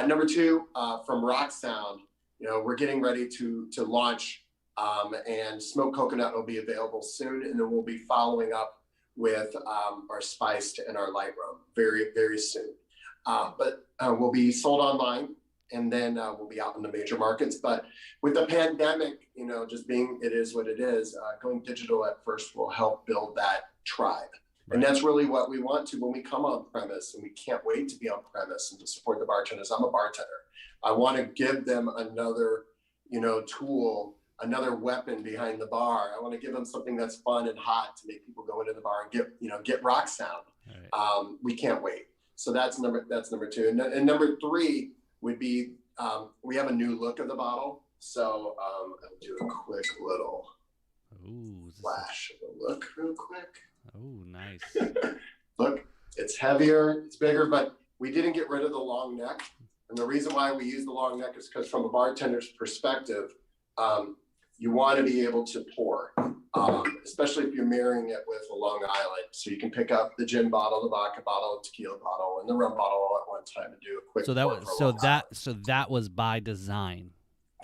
Number two, from Rock Sound, we're getting ready to launch, and smoked coconut will be available soon, and then we'll be following up with our spiced and our light rum very, very soon. But we'll be sold online, and then we'll be out in the major markets. But with the pandemic, just being it is what it is, going digital at first will help build that tribe. Right. And that's really what we want to when we come on premise, and we can't wait to be on premise and to support the bartenders. I'm a bartender. I want to give them another, tool, another weapon behind the bar. I want to give them something that's fun and hot to make people go into the bar and get Rock Sound. Right. We can't wait. So that's number two. And number three would be, we have a new look of the bottle. So I'll do a quick little flash of the look real quick. Oh, nice. Look, it's heavier, it's bigger, but we didn't get rid of the long neck. And the reason why we use the long neck is because from a bartender's perspective, you want to be able to pour, especially if you're marrying it with a Long Island. So you can pick up the gin bottle, the vodka bottle, the tequila bottle, and the rum bottle all at one time and do a quick. So that was by design.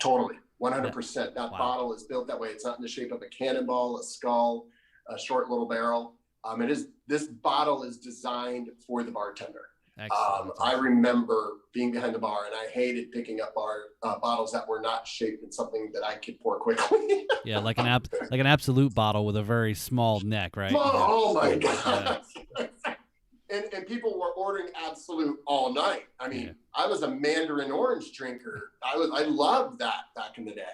Totally, 100%. That bottle is built that way. It's not in the shape of a cannonball, a skull, a short little barrel. This bottle is designed for the bartender. I remember being behind the bar, and I hated picking up bottles that were not shaped in something that I could pour quickly. Yeah, like an Absolute bottle with a very small neck, right? Oh my God! Yeah. And people were ordering Absolute all night. I mean, I was a Mandarin orange drinker. I loved that back in the day,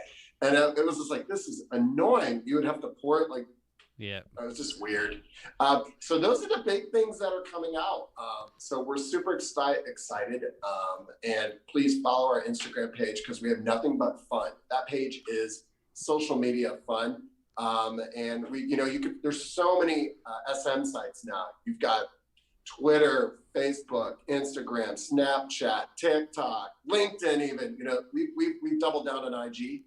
and it was just like, this is annoying. You would have to pour it like. Yeah, it was just weird. So those are the big things that are coming out. So we're super excited. And please follow our Instagram page, because we have nothing but fun. That page is social media fun. And there's so many SM sites now. You've got Twitter, Facebook, Instagram, Snapchat, TikTok, LinkedIn even. We've doubled down on IG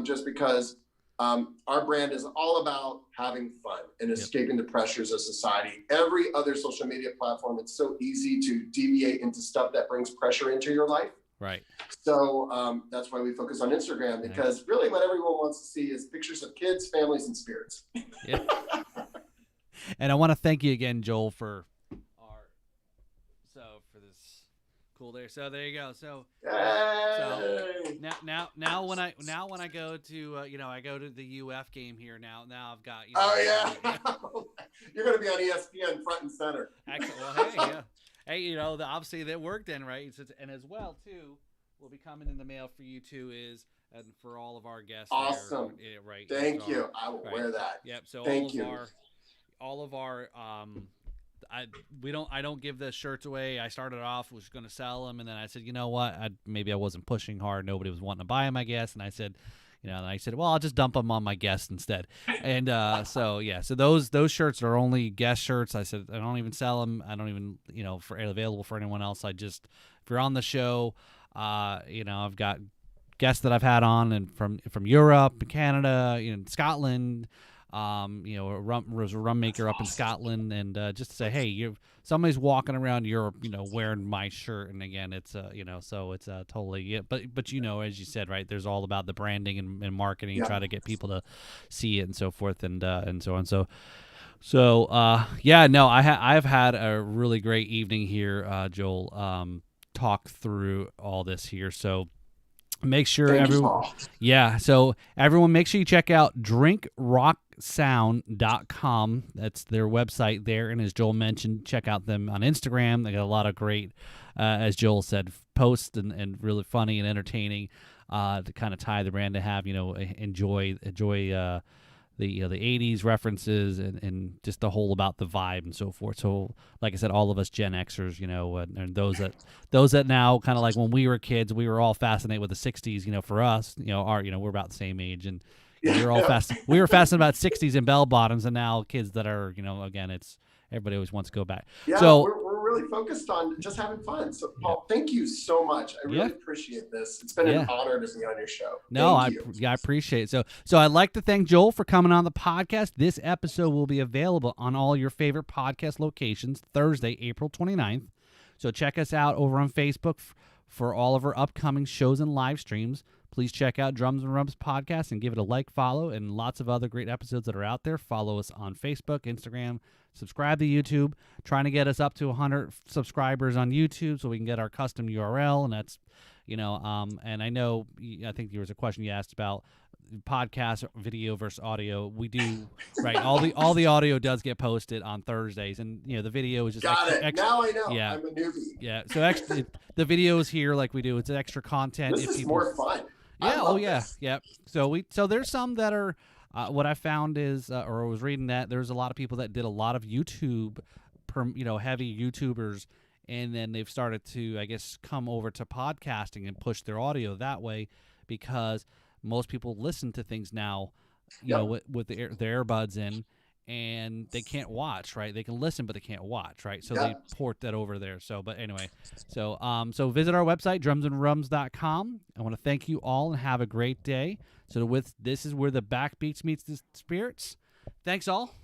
just because our brand is all about having fun and escaping the pressures of society. Every other social media platform, it's so easy to deviate into stuff that brings pressure into your life. Right. So that's why we focus on Instagram, because really what everyone wants to see is pictures of kids, families, and spirits. Yeah. And I want to thank you again, Joel, for this cool there. So there you go. So Yay! now when I go to I go to the UF game here now I've got Oh yeah, you're gonna be on ESPN front and center. Actually, well, hey, yeah, hey, obviously that worked then, right? And as well too, will be coming in the mail for you too and for all of our guests. Awesome, there, right? Thank you. I will wear that. Yep. So Thank you. all of our I don't give the shirts away. I started off was going to sell them, and then I said, you know what? Maybe I wasn't pushing hard. Nobody was wanting to buy them, I guess. And I said, and I said, well, I'll just dump them on my guests instead. And so those shirts are only guest shirts. I said I don't even sell them. I don't even for available for anyone else. I just if you're on the show, I've got guests that I've had on and from Europe, Canada, Scotland. Was a rum maker up in Scotland, and just to say, hey, somebody's walking around Europe, wearing my shirt, and again, it's so it's totally but as you said, right, there's all about the branding and marketing, and try to get people to see it and so forth, and so on. I've had a really great evening here, Joel. Talk through all this here, so. Make sure everyone make sure you check out drinkrocksound.com. That's their website there, and as Joel mentioned, check out them on Instagram. They got a lot of great, as Joel said, posts and really funny and entertaining to kind of tie the brand to have enjoy the 80s references and just the whole about the vibe and so forth. So like I said, all of us Gen Xers, and those that now kind of like when we were kids, we were all fascinated with the 60s, for us, we're about the same age, and we were all we were fascinated about 60s and bell bottoms, and now kids that are, again, it's everybody always wants to go back. Yeah, so we're really focused on just having fun. So Paul, thank you so much. I really appreciate this. It's been an honor to be on your show. I appreciate it. So I'd like to thank Joel for coming on the podcast. This episode will be available on all your favorite podcast locations Thursday, April 29th. So check us out over on Facebook for all of our upcoming shows and live streams. Please check out Drums and Rums podcast and give it a like, follow, and lots of other great episodes that are out there. Follow us on Facebook, Instagram, subscribe to YouTube. Trying to get us up to 100 subscribers on YouTube so we can get our custom URL, and that's, and I think there was a question you asked about podcast video versus audio. We do right. All the audio does get posted on Thursdays, and the video is just extra. Now I know. Yeah, I'm a newbie. Yeah, so the video is here like we do. It's extra content. This is more fun. Yeah. Yeah. So there's some that are. What I found is, or I was reading that there's a lot of people that did a lot of YouTube, heavy YouTubers, and then they've started to, I guess, come over to podcasting and push their audio that way, because most people listen to things now, with their earbuds in, and they can't watch, right? They can listen, but they can't watch, right? So they port that over there. So, but anyway, so visit our website, drumsandrums.com. I want to thank you all and have a great day. So this is where the backbeats meets the spirits. Thanks all.